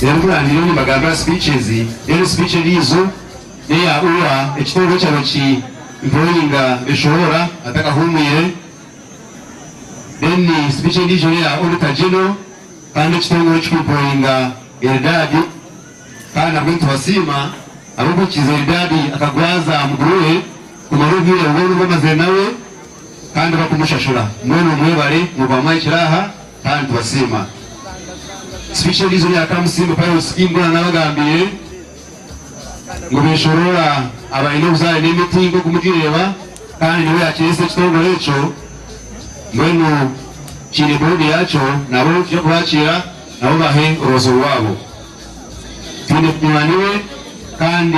Yangura niloni magamba speeches ero speech lizo ya uwa ekitoro cy'abachi employinga Beshorora ataka humire then speech lizo ya Auditor General kandi ekitoro cy'employinga Eldadi kandi abantu basima abako kiza Eldadi akagwaza muguruwe kumarubire ubwo bamaze nawe kandi bakumushashura mwene mwebare mubamwe kiraha kandi basima special reason ya Kamusimba pale usikimbo na bagambiye ngo Beshorora abaino uzaye n'imitingo kumugireba kandi niwe yakirese kitongore cyo mwene kiri bodi yacho nabo cyo kwakira nabo bahe urozo wabo tinde kumaniwe kandi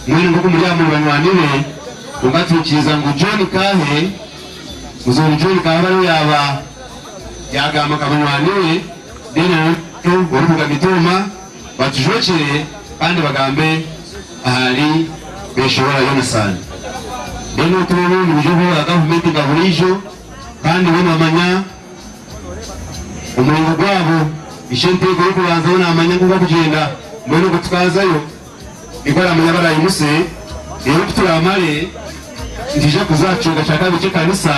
mwene ngo kumujyamo banywanire ungatukiza ngo John Kahe muzoni John Kahe yaba yagama kabanywanire dena urubuga bituma batujokere kandi bagambe ahari Beshorora Yonasan dena tuno mu buryo bwa government gaburijo kandi bamanya umuringo gwabo ishente go kubanza bona amanya ngo kugenda mbone gutwazayo ikora amanya barayimuse rero turamare ndije kuzacunga cyaka bice kanisa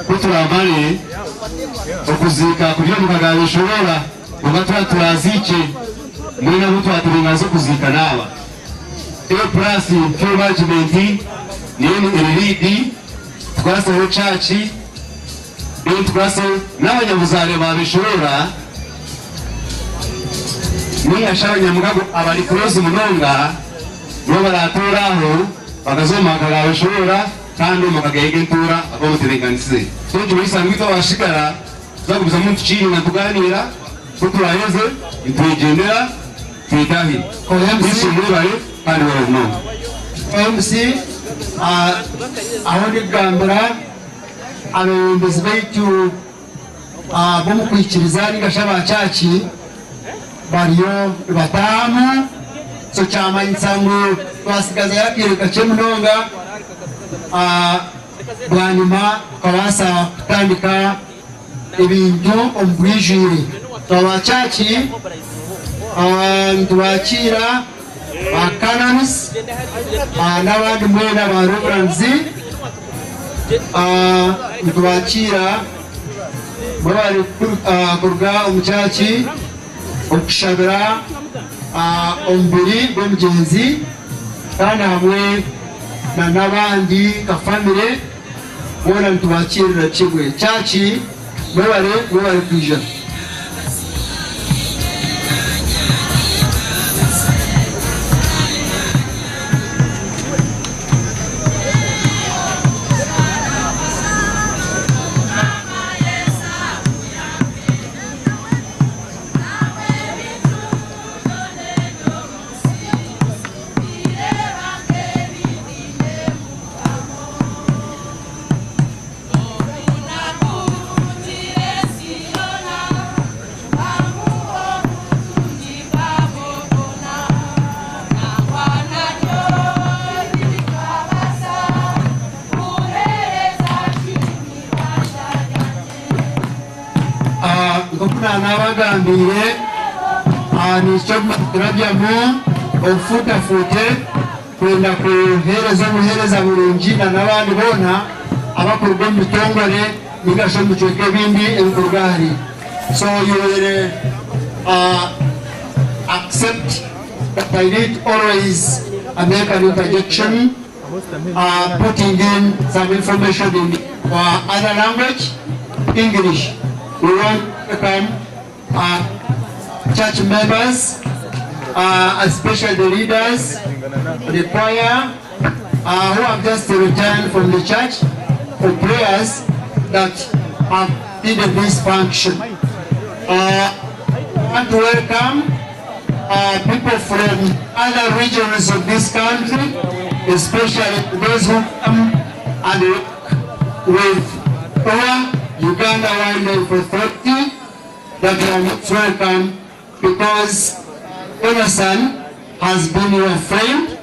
kuturamare okuzika kugira mukaga Beshorora ugatwa turazike muri nabo twaturingazo kuzika naba iyo plus full management ni elidi twasaho chachi iyo twasaho n'abanyabuzare ba Beshorora ni ashanya mugago abari kuroza munonga bo baratoraho bagazomakaga Beshorora kandi mukagege ntura abo muterenganise sonje bisangwito bashikara zagubiza muntu chini na tuganira kuturayeze itwegendera twitahi MC muri bari kandi baro no MC aho nigambira abayobozi baitu bomukwikiriza nigasha bacaci bariyo batamu so cyamanyitsa ngo twasigaza yakireka cye munonga bwanyuma tukabasa kutandika ibintu omubwijire twabacaci tubakira bakananis n'abandi mwena ba reverenzi tubakira bari kurga omucaci okushabira omubiri gw'omugyenzi kandi hamwe n'abandi ka famire bona ntubakirira kimwe caci mwebare kwijana. Nabagambire nicyo turabyamo ofutafute kwenda kuhereza bulungi n'abandi bona abakorwa mu bitongore nigasho mu cyoke bindi ebikorwa hari. So you will accept that I need always make an interjection, putting in some information in other language, English. We want to come church members, especially the leaders, the choir, who have just returned from the church for prayers that have needed this function. I want to welcome people from other regions of this country, especially those who come and work with Uganda Wildlife Authority, that you are most welcome, because Jonathan has been your friend,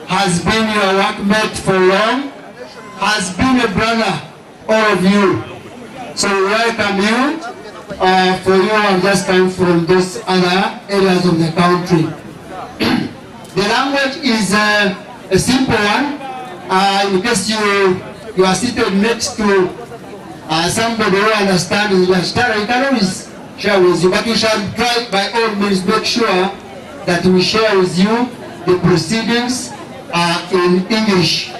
has been your workmate for long, has been a brother, all of you. So we welcome you, for you have just come from those other areas of the country. The language is a simple one. In case you are seated next to somebody who understands Yashtara, you can always share with you, but we shall try by all means make sure that we share with you the proceedings in English.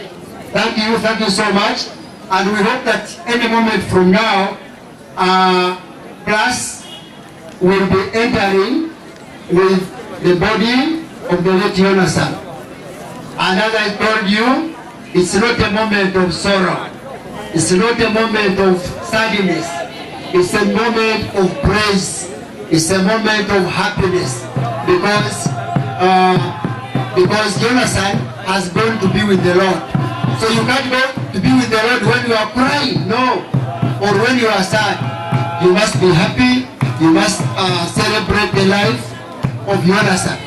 Thank you so much, and we hope that any moment from now, class will be entering with the body of the late Jonathan. And as I told you, it's not a moment of sorrow. It's not a moment of sadness. It's a moment of praise. It's a moment of happiness, because Jonathan has gone to be with the Lord. So you can't go to be with the Lord when you are crying, no, or when you are sad. You must be happy. You must celebrate the life of Jonathan.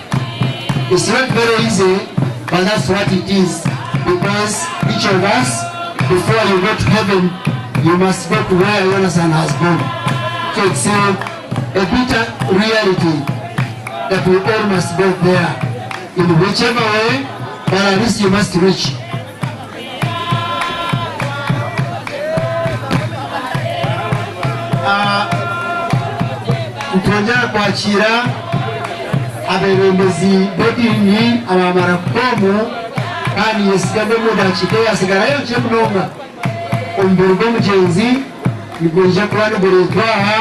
It's not very easy, but that's what it is, because each of us, before you go to heaven, you must go to where Jonathan has gone. So it's a bitter reality that we all must go there, in whichever way, but at least you must reach. Twongera kwakira abayobozi b'edini abamara kukomu kandi yesigame mu dakika yasigarayo nje munonga ombere gw'omugyenzi nigonja kuba nigoretwaha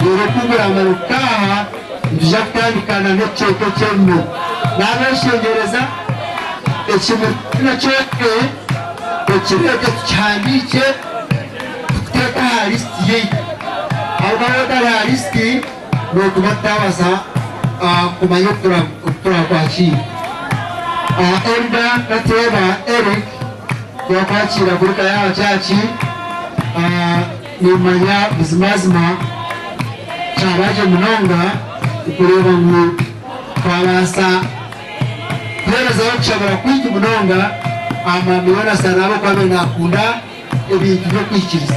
rero kugura amarukaha ntuja kutandikana n'ekyoto kyemmo n'abeshengereza ekimukina kyoke ekireke tukihandike tukuteeka ha lisiti yeitu abawotari ha lisiti n'okuba tutabaasa kumanya okuturakwakira. Elda Kateba Eric twakwakira kuri kaya cyaci nimanya bizimazima cyabaje munonga kureba ngo twabasa kuhereza aho gushobora kwita munonga amamiliyoni asa nabo kwabe nakunda ibintu byo kwikiriza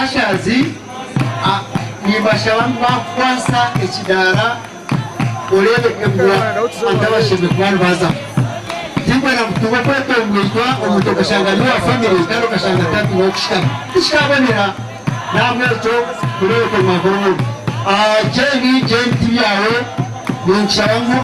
ashazi nibasha wangu bakwasa ekidara olebe kemwa andabashebe kwanu baza Jimbo na mtuwa kwetu mwitwa omuntu kashanganiwa family karo kashanga tatu wa kushikama ishikabanira namwe cyo kurebe ko makuru jeni TV yawe ninshawangu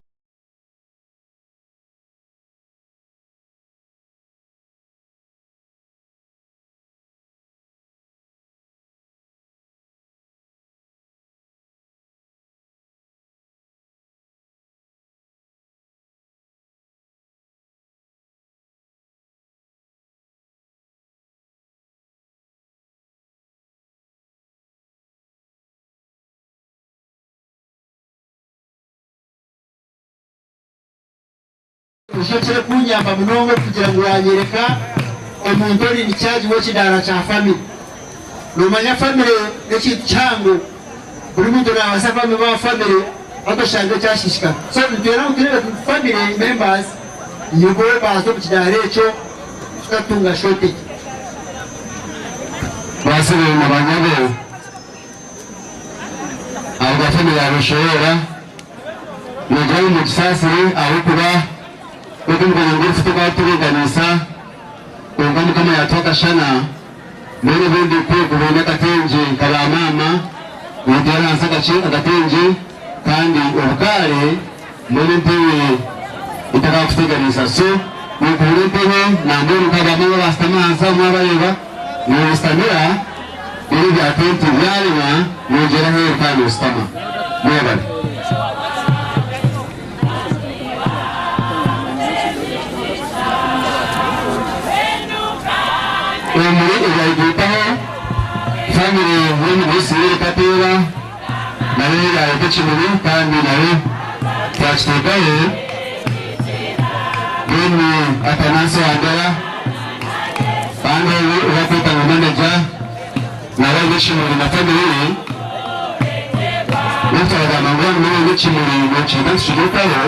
ushobora kunyamba munongo kugira ngo yanyereka umuntu uri ni cyaje wo kidara cha family rumanya family eki chango buri muntu nabasa family ba family akoshanga cyashishika so ntera utirebe family members yuko bazo kidara echo tukatunga shoti basire mu banyabe aba family ya Beshorora nagaye mu kisasire aho kuba Oku mkanyangiri futuka tuliganisa Ungani kama yatoka shana Mwene bundi kuu kubone katenji Kala mama Udera ansaka katenji Kandi ubukare Mwene mpewe Itaka kutuliganisa So Mwene mpewe Na mburi kaba mama wastama Ansa mwaba yuwa Mwestamira Ili vya atenti vyalima Mwejera heo kani ustama Mwebali Umuri ugayitaho family muri bisire katera nawe yaje kimuri kandi nawe twachitegaye ni atanasi andara bande urakota manager nawe bishimuri na family nutaga mangwana muri bishimuri ngochida shirikaho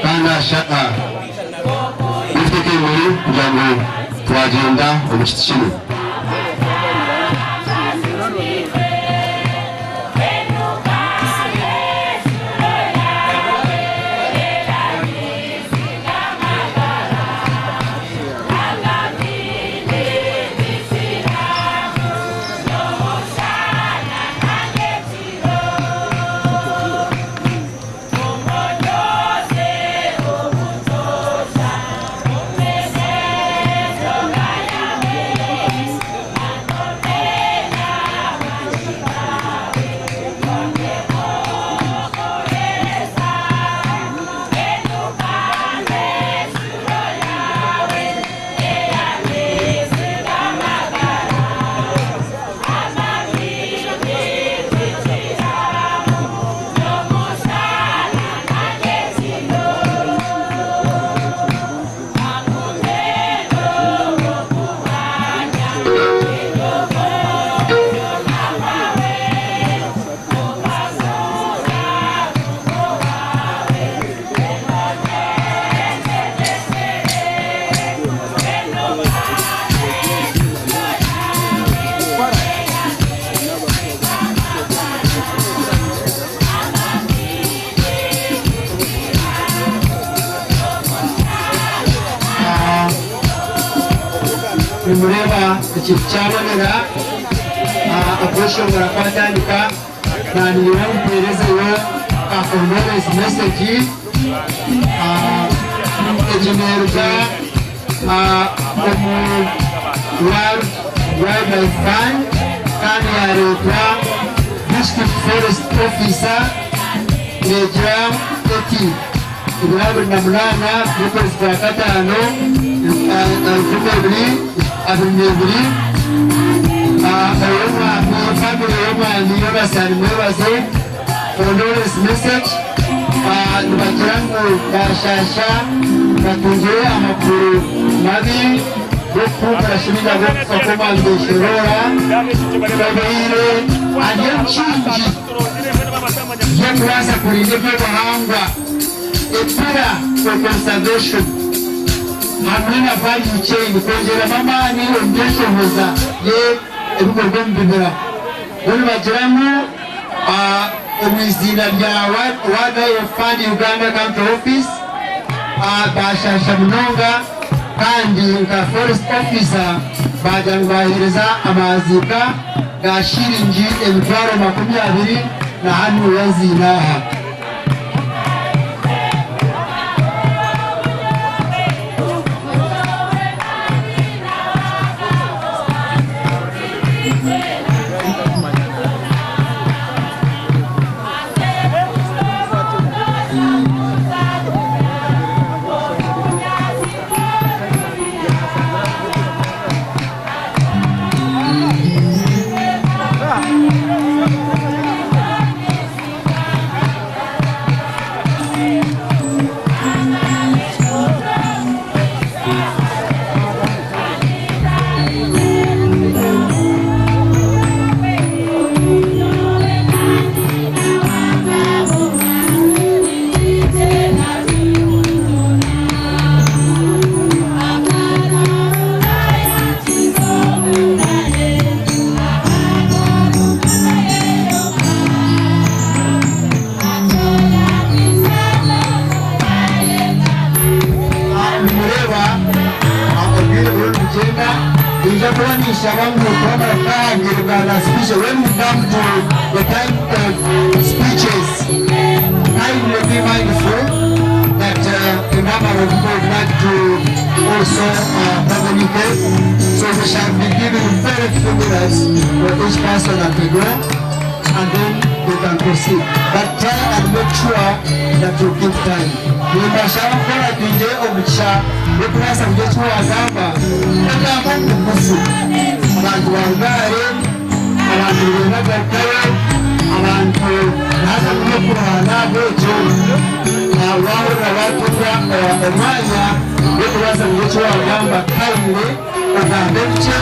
kandi ashaka nifite muri kujango twagenda umushitishino Mureba ikicyabonera akoshobora kwatandika nani yampereza yo akomeza message ejemerza Wildlife Fund kandi ya leta District Forest Officer Meja Eti ibirabo na munana y'ukwezi kwa gatanu abiri family y'umwami y'abasani mwebaze condolence message bagira ngo bashasha batungire amakuru mabi yo kubarashimira ngo bakoma Beshorora babire ajya nshingi yo kurasa kurinda by'abahanga epera for conservation hamwe na value chain kongera amani ondeshoboza ye ibikorwa mbibera bone bagiramo umwizina rya Wildlife Fund Uganda County Office bashasha munonga kandi nka Forest Officer bajya bahereza amazika ga shiringi 20 na hano yazinaha when we come to the type of speeches, kindly be mindful that a number of people would like to also communicate. So we shall be giving very few minutes for each person at the go, and then they can proceed. But try and make sure that you give time. We must have a DJ of the chat. We must have just one agamba. Abantu bangare abantu b'abagabo abantu naza n'ukurana b'ejo nabaho n'abatuka umwanya wo kubaza mu cyo bagamba kandi bagamba cyo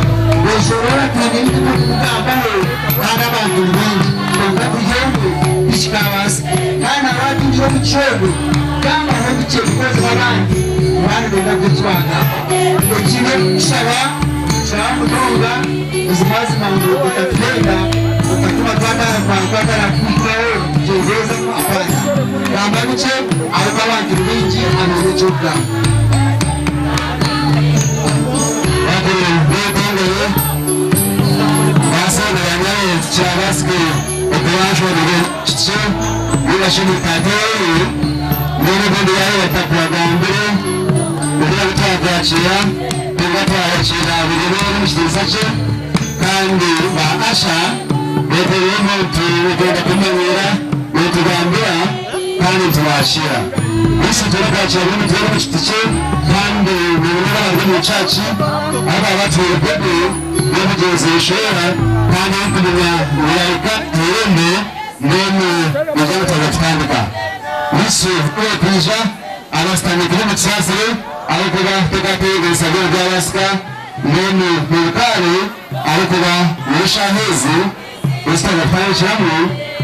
Beshorora kandi n'ugamba kandi abantu benshi banga kujyende bishikawas kandi abantu cyo kucego kama habice kukoza abandi bari b'abagabo ikigo shaba mutonga uzimazi mangu utatenda utatuma twatara kwa kukwao jezeza apana kamba bice alikuwa abantu bingi amenyechoka basana yanyaye chabaski operasho de bila shini kadiri ndio ndio yale takwagambire ndio tutakwachia batwakira birero n'ishyisace kandi ba asha beteremo tugenda kumenyera bitugambira kandi tubashira bisi turakachira ibintu byo n'ishyisace kandi birero mu caci aba batwire bebe y'Omugyenzi Beshorora kandi kumenya yarika irembe ndene n'ibyo tugatandika bisi kwepija abastani kuri tsazire alikuwa tekate gisabira byabasika nene mukare alikuwa mushahezi ustaga payichamwe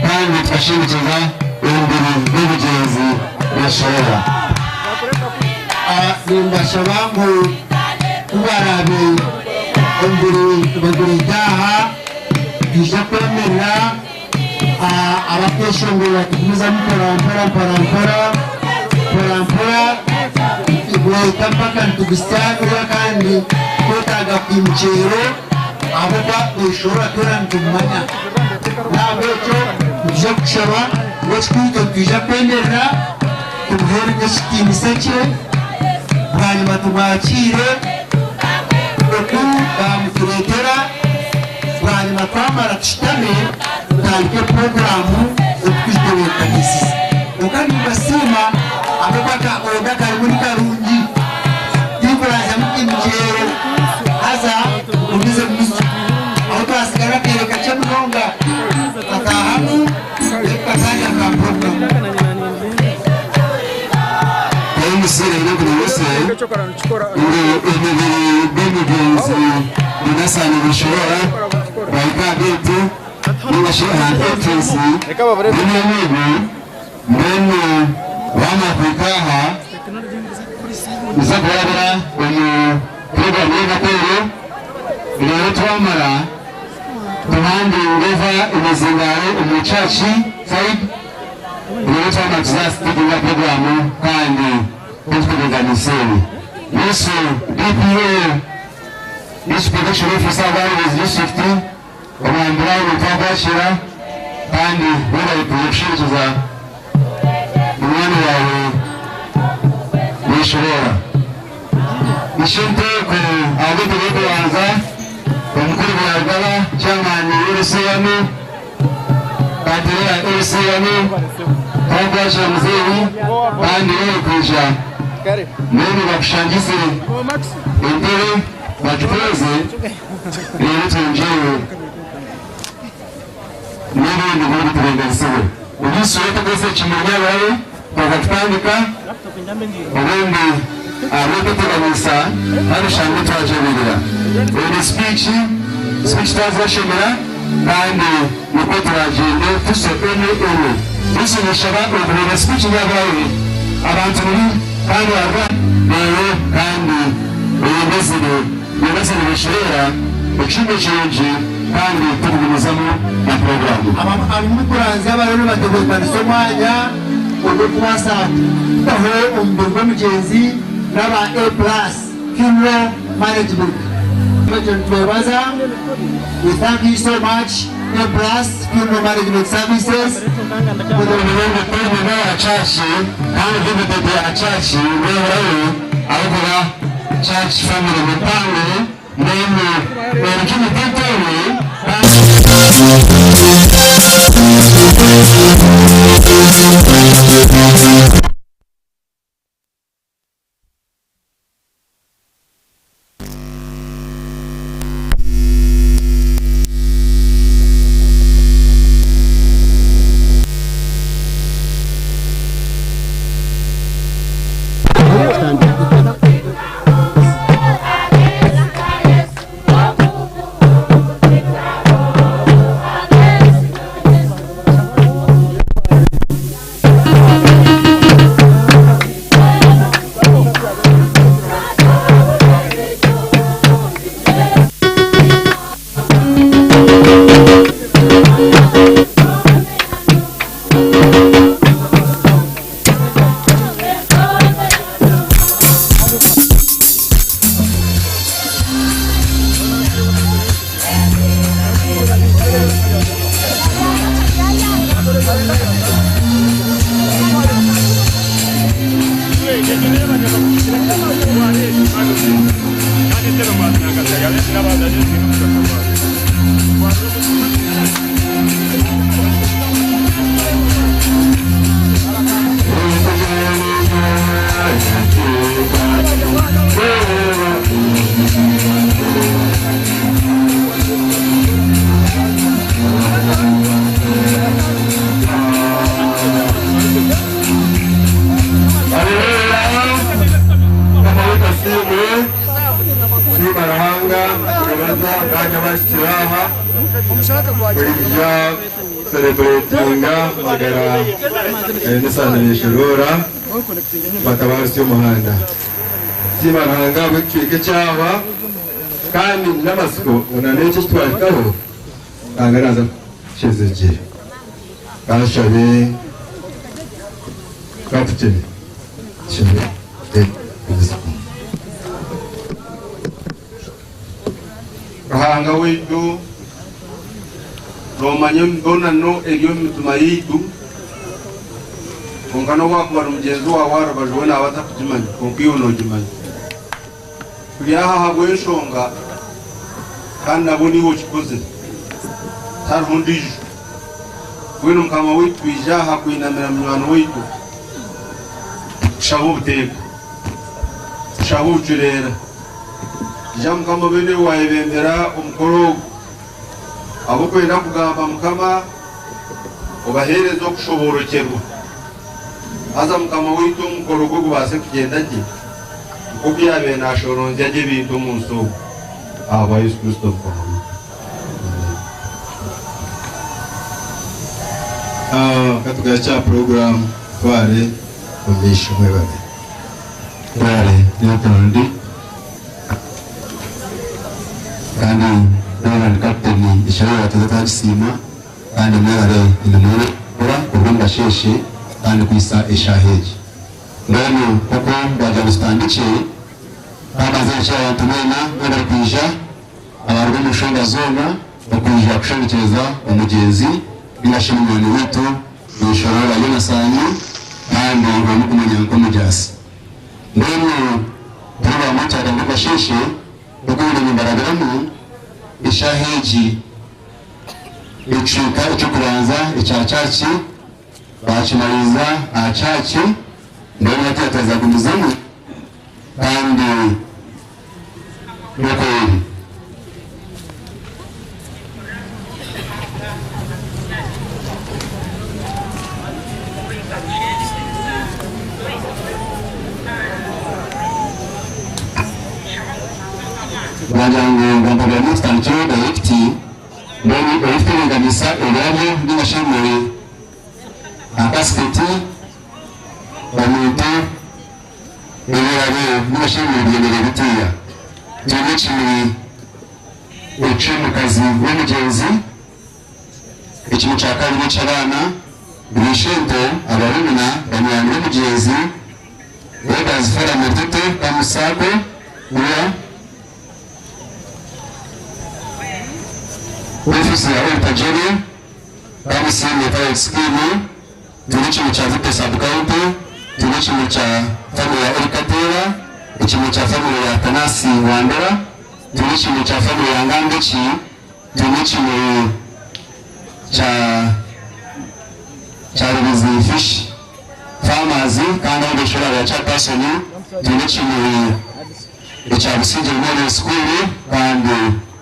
kandi twashimikira imbere y'Omugyenzi Beshorora nimbashabangu kubarabe imbere baguritaha bisha kwemera abakeshongera kuza mpora igweta mpaka ntugusangura kandi kwetaga kwimchero abuba Beshorora tora ntumanya nabyo byo kushaba wachikuto bija kwendera kuheri n'ishitimi seche hanyuma tubakire bamuturetera hanyuma twamara tushitame tutandike porogaramu okutwiterekaniza okandi mubasiima akapaka oda kali muri karungi tikulaza mukimijero aza ubize mumisi aho twasigara kereka kyamunonga akahamu ekakanya ka porogaramu umusore n'ibintu bose b'Omugyenzi binasana Beshorora bayikabitu n'abashira entrance n'amwe mbene wamafikaha uzagora program y'agatero rero twamara tuhandi ngeva imizingaro umucaci side rero twamara tuzasitinga program kandi kutukuganiseni Yesu DPO Yesu Protection Officer Abayobozi District Omamburayi Mutagashira kandi bari kumushinja umwana wawe Beshorora Ishente ko abete bete wanza Omukoro bwagala cyangwa uruseyano kadira uruseyano Tagashira muzeyi kandi kuja Nini bakushangize Endere bajukoze Rero tunjewe Nini ngori turengesewe Ubuso yatageze kimurya bawe bakatwandika ubundi abateganisa arushange twajeberera ubundi speech tazashimira kandi nuko turagende tusopene ewe tusinyishaba ubundi speech yabaye abantu muri kandi arwa rero kandi uyemezere Beshorora ucunge change kandi tugumizamo na program abamukuranza barero bategekaniza mwanya ubwo kubasa aho Omugyenzi n'aba A+ funeral management we thank you so much A+ funeral management services for the Omugyenzi achachi kandi bibete achachi wewe abura church family mupango nemo erikini tetewe celebratinga magara nisana Beshorora batabarisi umuhanda kibaranga bwicike cyaba kandi namasiko unanece twalikaho angaraza chezeke kashabe kapitene chimbe Rahanga wetu Romanya mbona no elio mituma yitu Kongano wako wa Omugyenzi wa wara bajwana abata kujimanya konkiyo no jimanya Kuyaha habwe shonga kandi nabo niho kikoze tarundije wino mukama witu ijaha kuinamira mnywano witu shabu buteka shabu churera jamu kama bene wayebembera omukoro abo kwenda kugamba mukama obahereza okushoborokerwa aza mukama witu omukoro gwo gubase kugenda gye uko byabe nashoronze ajye bintu munso aba Yesu Kristo katuga cha program tware kumisha mwebale tware n'utundi kandi n'abandi captain ishobora tuzatasima kandi mwebale indumure ora kubunda sheshe kandi kwisa eshaheje none kuko baje gustandice babaze cyo abantumena n'abari kwija abarwo mushonga zona bakwija kushangikereza Omugyenzi binashimwe umwana witu Beshorora y'Amasanyi kandi bamukumunyanko mujasi none tuba mucyara ndabasheshe ukubira imbaragaramu ishaheji icuka cyo kubanza icyacaci bacimariza acaci ndabona yatataza kumuzamo kandi n'ukuri wajangu ngambara n'ustancho directi ndoni ofiringanisa erabyo n'abashimwe akasketi bamuntu erabyo n'abashimwe byemere bitiya cyane cyane ucumukazi w'Omugyenzi ikintu cya kabiri cy'abana bishente abarumuna banyana b'Omugyenzi bagazifara mu Rutoto kamusago ya ofisi ya Rutoto bamusime pa skimu turicho cha Rutoto sub county turicho cha family ya Erikatera ikintu cya family ya Tanasi Wandera turicho cha family ya Ngandechi turicho cha Rubizi fish farmers kandi Beshorora ya chairperson turicho cha Businge Model School kandi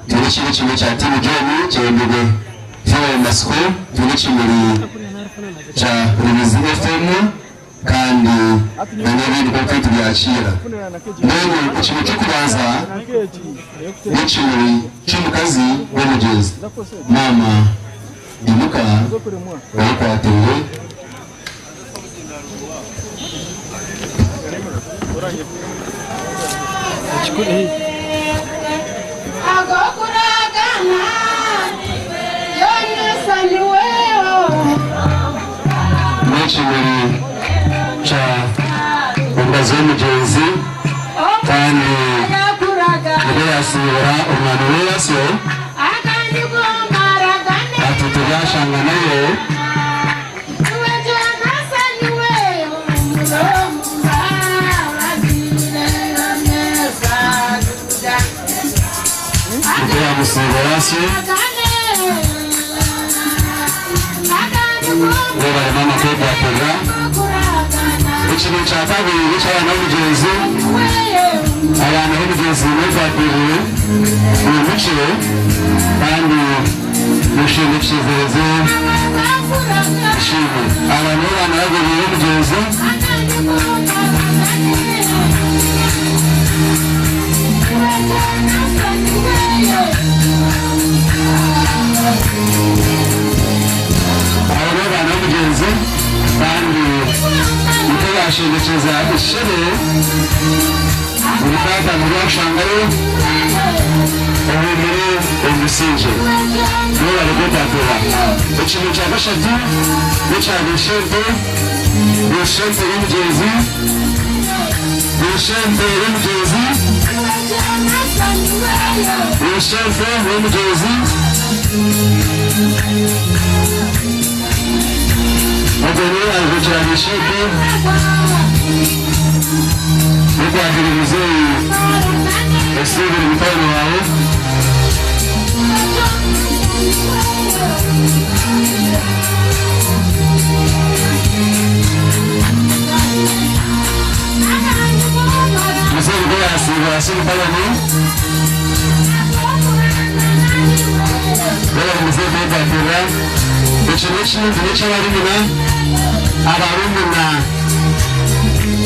turicho cha Team John cyembere Field School turicho cha Rubizi FM kandi n'ibindi bafite byakira none ikintu cyo kubanza n'ikimuri cy'umukazi w'Omugyenzi mama imuka wakwatewe agokuragana yonesani wewo n'ikimuri cha umukazi w'Omugyenzi kandi yasubira umwana we yaso atutubashanga nayo yamusubira yaso bari mama kwegapera ikintu cya kabiri cy'abana b'Omugyenzi abantu b'Omugyenzi bakwiriye uyu muco kandi mushimikizeze ishimwe abantu b'abana babiri b'Omugyenzi abantu b'abana b'Omugyenzi kandi uko bashimikeza ishimwe urukata mu rwashangayo ubumire umusinje nibo bari gutatira ikintu cya gatatu n'icya Beshorora y'Omugyenzi Beshorora y'Omugyenzi Beshorora y'Omugyenzi Ogoni alikuja Beshorora Mungu adirimize esiri mfano wao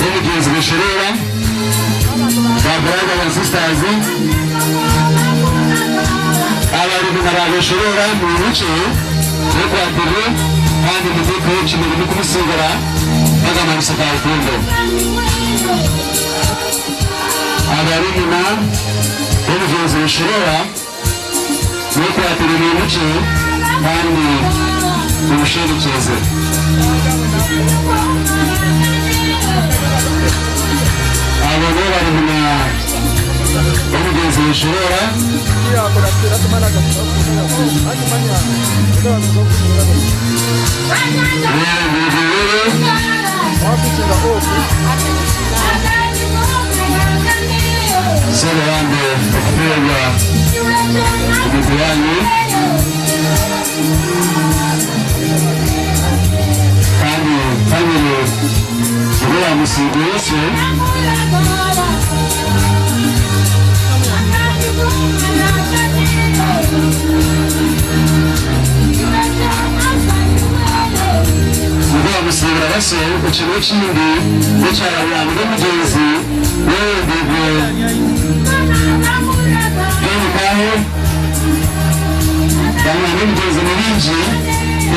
Omugyenzi Beshorora, our brothers and sisters, our Beshorora, Muruchi, Rekwadiri, and the Dikochi, the Mukumusugara, Magaman Sakai Pundo. Abarina, Omugyenzi Beshorora, Rekwadiri Muruchi, and the Beshorora. Abagore bari mu Omugyenzi Beshorora sere wambe okupeerwa omuguranyi kandi famire kubera musigo yose kubera musigo base ukiro kindi n'ekyarabanga Omugyenzi w'ebigwe y'ebikaho bamwe n'Omugyenzi mu bingi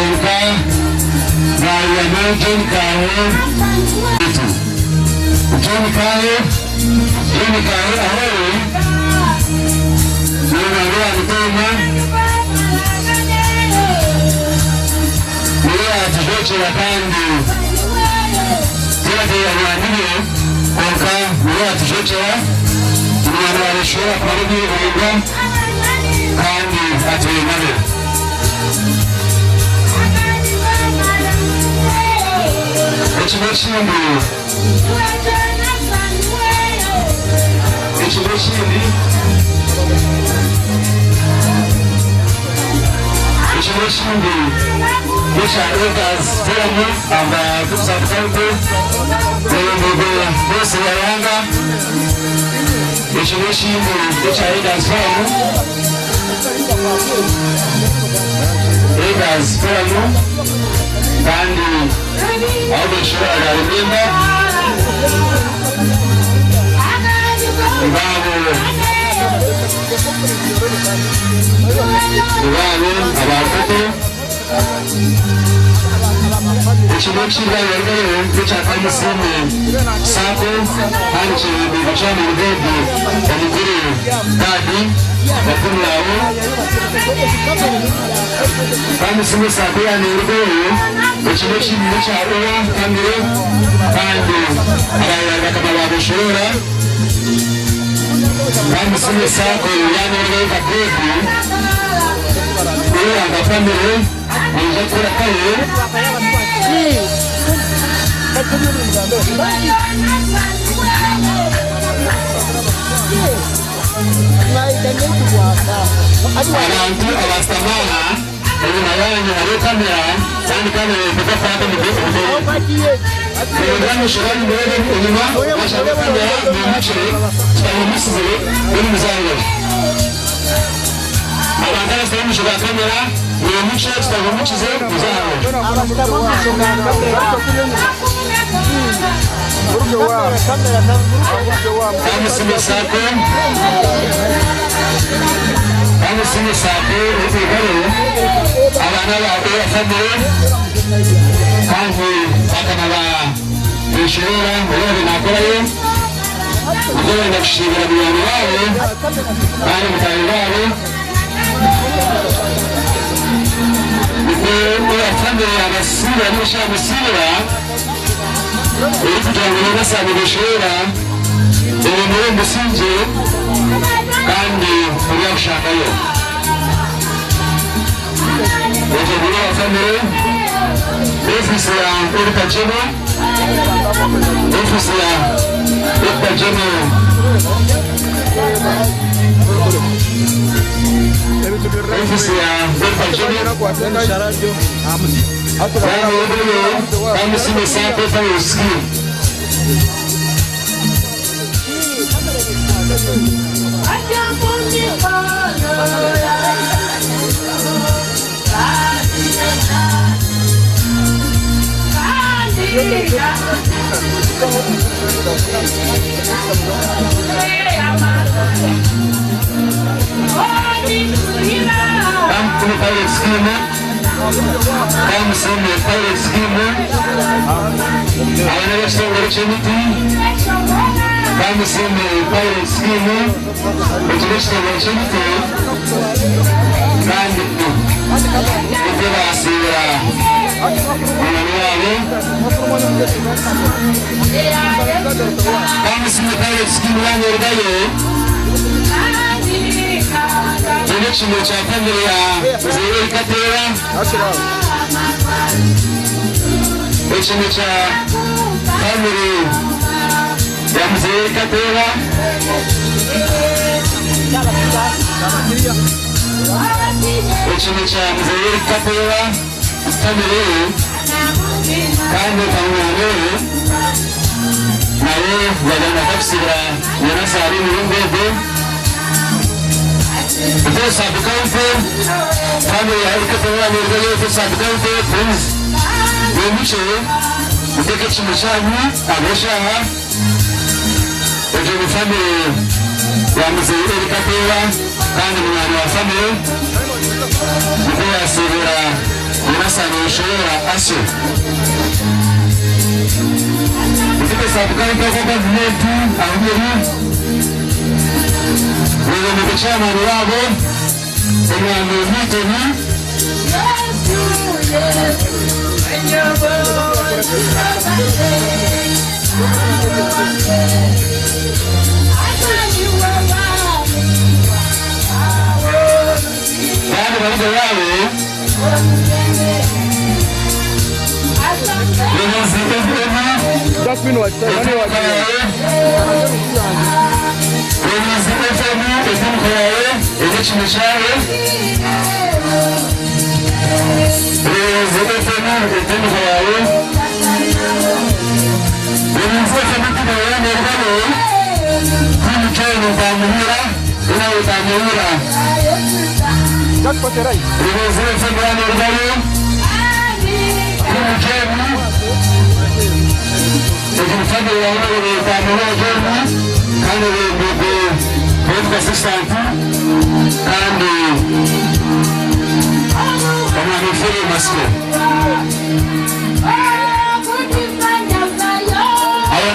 ebikaho bawiyamo gy'ebikaho gy'ebikaho ahore n'ebango bagutema niyo atujokera kandi turateranyanire konka niyo atujokera umwana wa Beshorora kuba ari bw'ibiribwa kandi atuye nabe ekiro kindi which are elders telling of the groups of temple, they will be mostly younger. Which are elders telling elders telling and I'll be sure I remember. Ekibokira yagere ekyakamuseme sako anti bibikyama ebibebe omukuru kadi bakumulawo kamusime sako yanerugoyo ekibo kibibi kyarowa kamire kandi abayagakama ba Beshorora kamusime sako yanerugoyo kadebi uyo agakamire nje kura kaye abantu abastamana ebinabanyi hari kamera kandi kamera tukafata mu gihe kandi shirani mbere inyuma bashaka kamera mu muce cyangwa uri muzayo abantu abastamana shaka kamera mu muce cyangwa mucize muzayo kamusime sako ebigare abana bawe bafamire kandi bakana ba Beshorora urebe nakorayo ugenda gushimira abantu bawe bari mutari bawe uko yafamire abasira n'ushamusira uri kugira ngo basane Beshorora uri muri musinje kandi uri gushakayo oje muri family ofisi ya Rutoto ofisi ya Rutoto ofisi ya Golpa Junior kama sime sako pa usiku pilot scheme, kama sehemu ya pilot scheme, anaeleza opportunity, kama sehemu ya pilot scheme, anaeleza opportunity, kandi ipela asira, unaniwale, kama sehemu ya pilot scheme anaeleza Chimo cha familia Mzee Katera Chimo cha familia ya Mzee Katera Chimo cha Mzee Katera familia kando pamoja na yeye wajana tafsira yanasari ngombe This Abukante, family Alcatara, this Abukante, friends, Micho, the tickets from the Shahu, Abosha, the family, Ramsey, Alcatara, and the family, the Asira, Nasano, Shora, Asu. The Abukante, wewe ni chama wao unamwita ni That's been what assistant and I'm Masco. I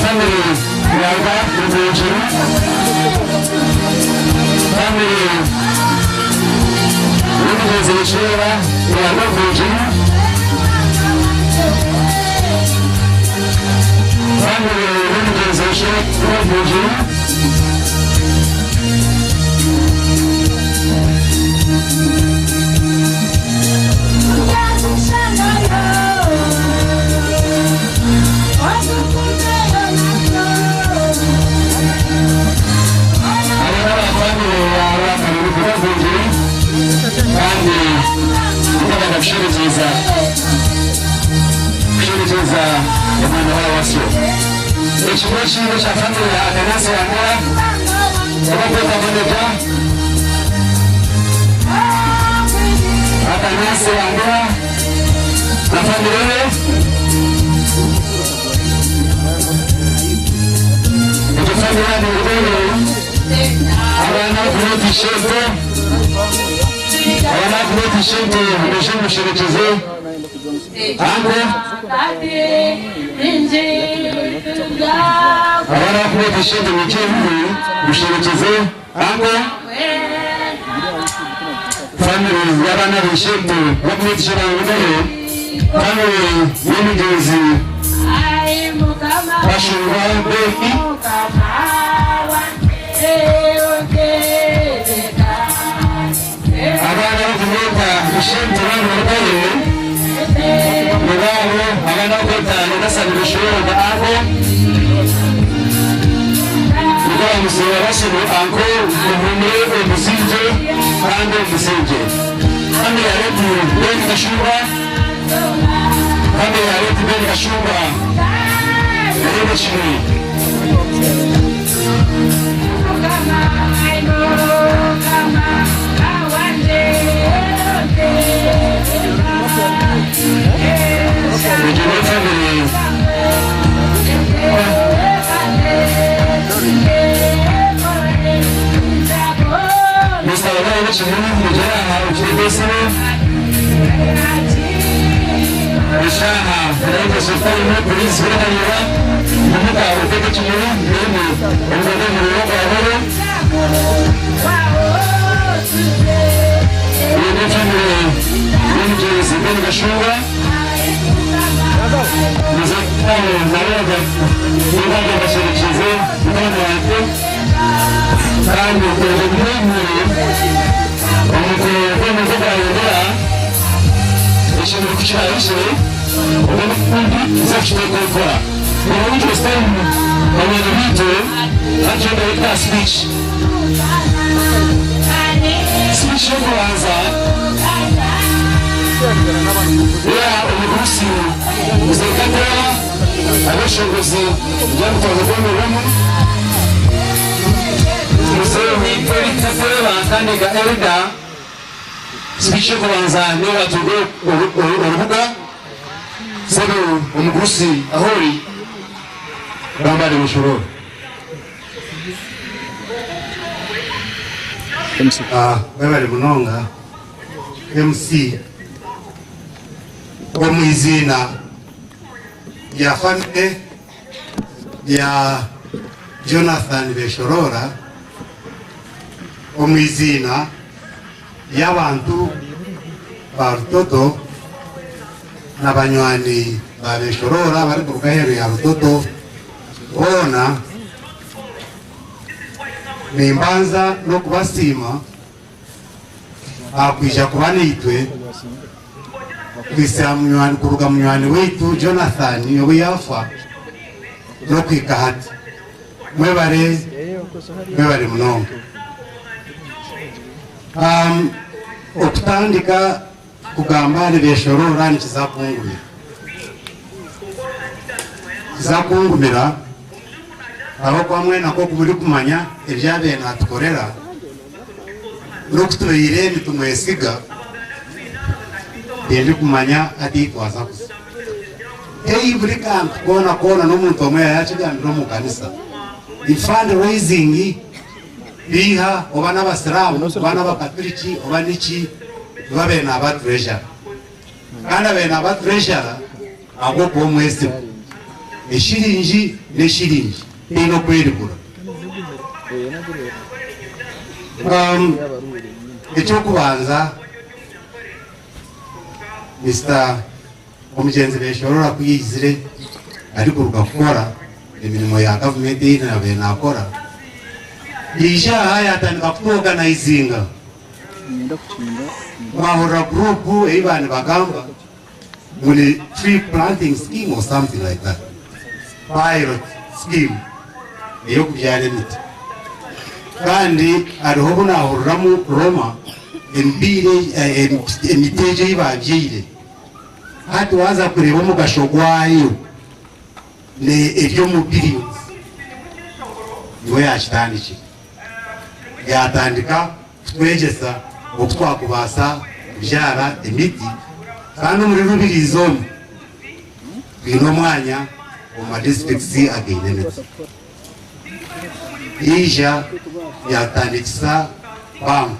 family yanga Mugyenzi family Omugyenzi Beshorora yanga Mugyenzi family Omugyenzi Beshorora Mugyenzi Beshorora yamwana wao wasio ekigo kya family akanasi yangala obakweta moneta akanasi yangala na family ekyo family yangala abana kuleti shento abana kuleti shento besho musherekeze Ango abana kuleti shento mukyehu musherekeze Ango family yabana beshento bakuleti shento ngere family Omugyenzi Beshorora beki abana bakuleta shento ngere Mugabo abana kota ngasana Beshorora abo Mugabo musoro basho anko umumere musinje kandi musinje kandi yaretu ben kashumba kandi yaretu ben kashumba ndio chini Speech kubanza ni watu urubuga sebo umugusi ahori bambari Beshorora bari munonga MC omwizina ya family ya Jonathan Beshorora omwizina y'abantu ba Rutoto n'abanywani ba Beshorora bari ku gahero ya Rutoto bona nimbanza no kubasima akwija kubanitwe kwisa munywani kuruga munywani wetu Jonathan yobu yafa no kwikahati mwebare munonga okutandika kugamba ni Beshorora nikizakungumira abo kwamwe nako kumuri kumanya ebyabe natukorera n'okutuyire nitumwesiga ndi kumanya ati kwaza kusa buri kantu kona n'omuntu omwe yakigambira mu kanisa fundraising biha oba n'abasiramu oba n'abakatoliki oba niki babe n'aba treasure kandi abe n'aba treasure abo ko mwesiga eshiringi n'eshiringi ino kwerigura ekyokubanza Mr. Omugyenzi Beshorora kuyizire ariko rugakora emirimo ya gavumenti ine nabe nakora ija yatandika kuorganizinga mahora group eyibani bagamba muli tree planting scheme or something like that, pilot scheme eyokubyala emiti kandi ariho bunahuriramu Roma emiti egyo yibabyeire hati waza kureba omugasho gwayo eryo periods niwe yakitandikire yatandika kutwegyesa oku twakubasa kubyara emiti kandi omuri rubirizi omu twine omwanya omu madistricts againe emiti ija yatandikisa banka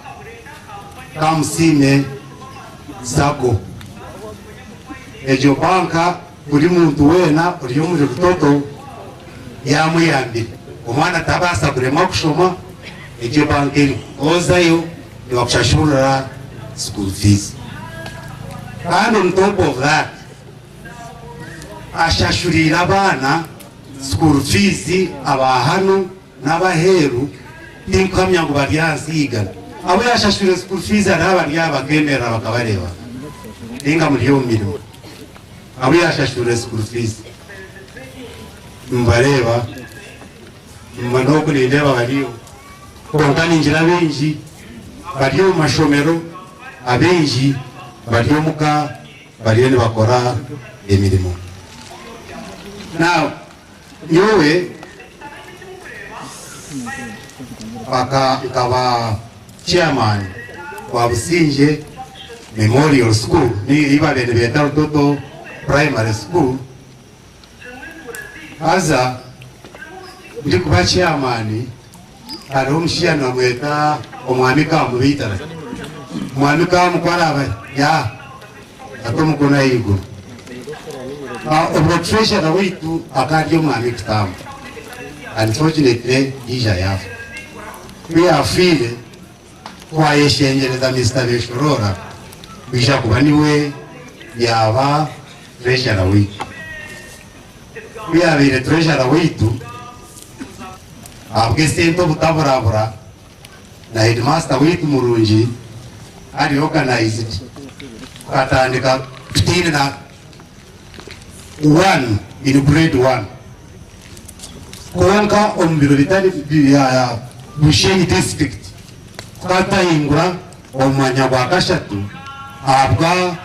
kamusime sako egyo banka buri muntu wena ori omuri Rutoto yamuyambire omwana tabasa kurema kushoma egyo banka eri ozayo nibakushashurira school fees kandi on top of that ashashurira abana school fees abahano n'abaheru tinkuhamya ngo baryansigana abo yashashurira school fees ari abari abagendera bakabareba ninga muri yo mirimo abo yashashurira school fees mbareba mbanoko nindeba bariyo konka ninjira benji bariyo mu mashomero abenji bariyo muka bariyo nibakora emirimo now yowe nkaba chairman wa Businje Memorial School ni iba bene beta Rutoto Primary School aza ndi kuba chairman hariho omushiana mweta Omumaka mubitara Omumaka mukwara ya atomukona yigo obwo treasure witu akadyo Omumaka tamu unfortunately ija yafu tuyafile twayeshengereza Mr. Beshorora kwisha kuba niwe yaba treasurer witu tuyabire treasurer witu abwe sento butaburabura na headmaster witu murungi ari organized katandika 15 na 1 in grade 1 konka ombiro bitari ya Bushenyi district twatahingura omwanya gwa kashatu abwa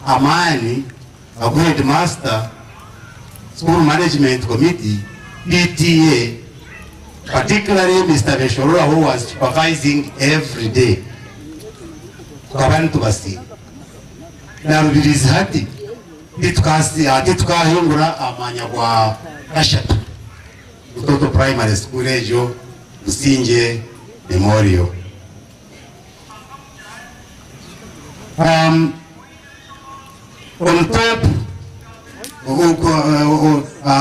amani abwa headmaster school management committee PTA particularly Mr. Beshorora who was supervising every day kwabantu basi na rubirizi hati tukahingura amanya gwa kashatu Rutoto Primary School ejo Businje Memorial. On top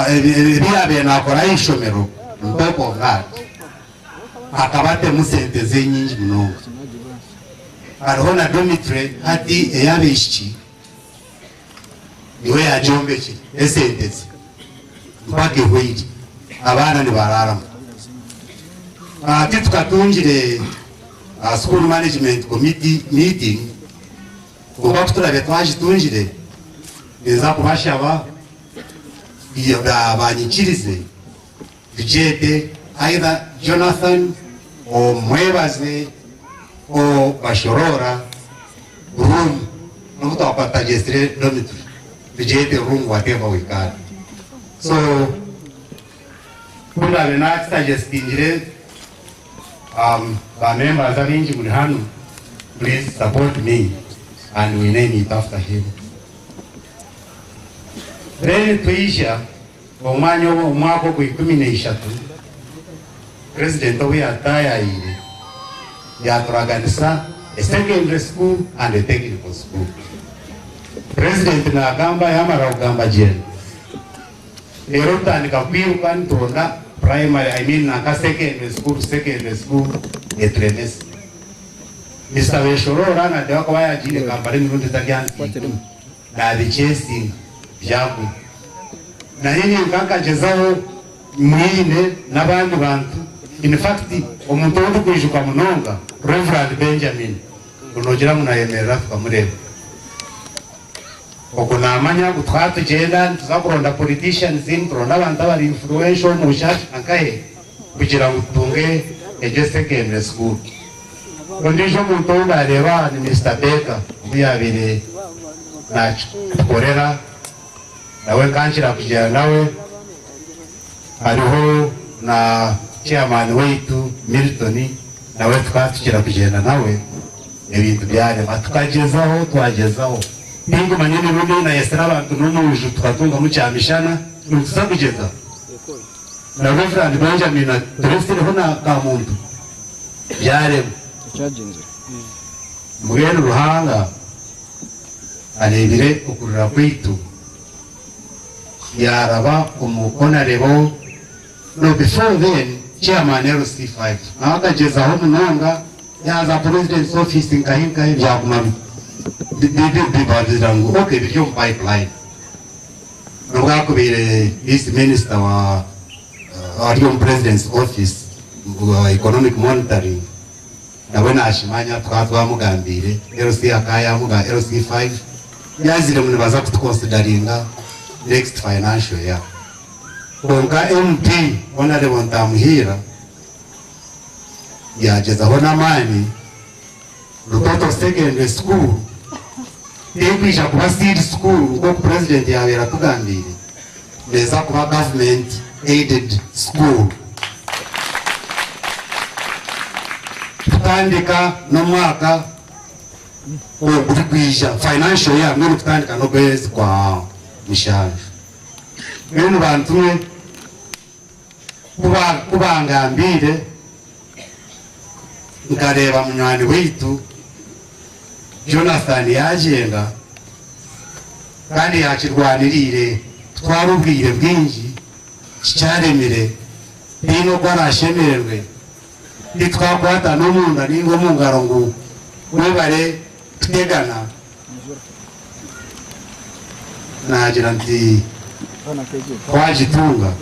ebiabe nakora ishomero on top of that akabate musente zenyingi mnongo hariho na dormitory hati eyabishiki niwe yajombeki esente mpaka ehwiri abana nibararamo tukatungire school management committee meeting kuba kuturabe twajitungire nza kubashaba iyo banyikirize bijete either Jonathan o Mwebaze o Beshorora room no tutapata gestre dormitory bijete room whatever we can so kuna bena suggestingire the members are in Jimhanu, please support me and we name it after him. Then tuisha omwanya omwaka gw'ikumineshatu president we ataya ile yaturaganisa a secondary school and a technical school. President na agamba yamara ugamba jeni rero tandika kwiruka ntonda primary naka secondary school etremes Mr. Beshorora na dewa kwa yajile kambale mirundi tagiansi na bichesi vyaku na hini nkaka jezaho mwine n'abandi bantu. In fact omuntu wundi kwishuka munonga Reverend Benjamin unogira munayemerera tukamureba okuna amanya gutwatu genda tuzakuronda politicians in turonda abantu abari influential mu bushake akahe kugira ngo tunge eje secondary school. Kondijo muntu wundi areba ni Mr. Baker ubiyabire nacho tukorera nawe kanchira kujya nawe hariho na chairman wetu Milton nawe twatukira kugenda nawe ebintu byane batukagezaho twagezaho ningo manyene rundi na yesera abantu n'umuju twatunga mu cyamishana tuza kugeza na Reverend Benjamin na Dresden hona ka muntu byare cyagenze mugere ruhanga arebire ukurura kwitu yaraba umukonarebo no before then chairman LC5 na akagezaho munonga yaza president's office nkahinka byakumami bibazirango okay biryo pipeline nubwakubire vice minister wa ariyo president's office economic monitoring nawe nashimanya twamugambire LC akaya muga LC5 yazire mun baza kutukonsideringa next financial year. Konga MP honorable Ntamuhira yagezaho n'amani Rutoto secondary school ikwisha kuba seed school uko president yabera tugambire neza kuba government aided school. Tutandika no mwaka ukwisha financial year none tutandika no kwezi kwa mishahara bene bantu kubangambire nkareba munywani witu Jonathan yagenda kandi yakirwanirire twarubwire bwinji cyaremire bino kwarashemerwe nitwakwata no munda ningo mungaro ngo webare tegana nagira nti twajitunga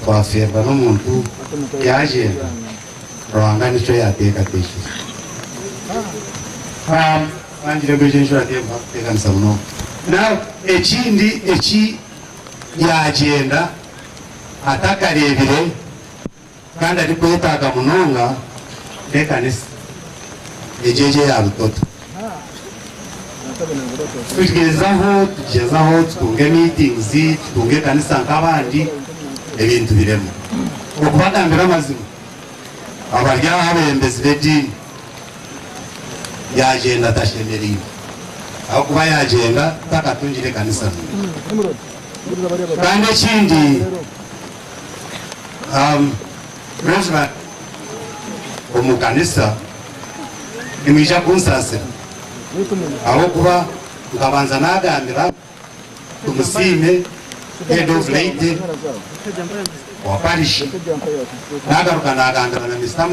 twafemba n'umuntu yagenda rwanga nicyo yateka teshe angire bejenjo ateka nsamuno na ekindi yagenda atakarebire kandi ari kwetaga munonga nekanisa ejeje ya Rutoto tugezaho tutunge meetings tutunge kanisa nk'abandi ebintu biremo okubagambira amazima abaryaho abembezi b'edini yagenda atashemerire aho kuba yagenda takatungire kanisa kandi ekindi Reverend omukanisa nimwisha kunsasira aho kuba ukabanza nagambira tumusime head of lady wa parish nagaruka nagambira na Mr.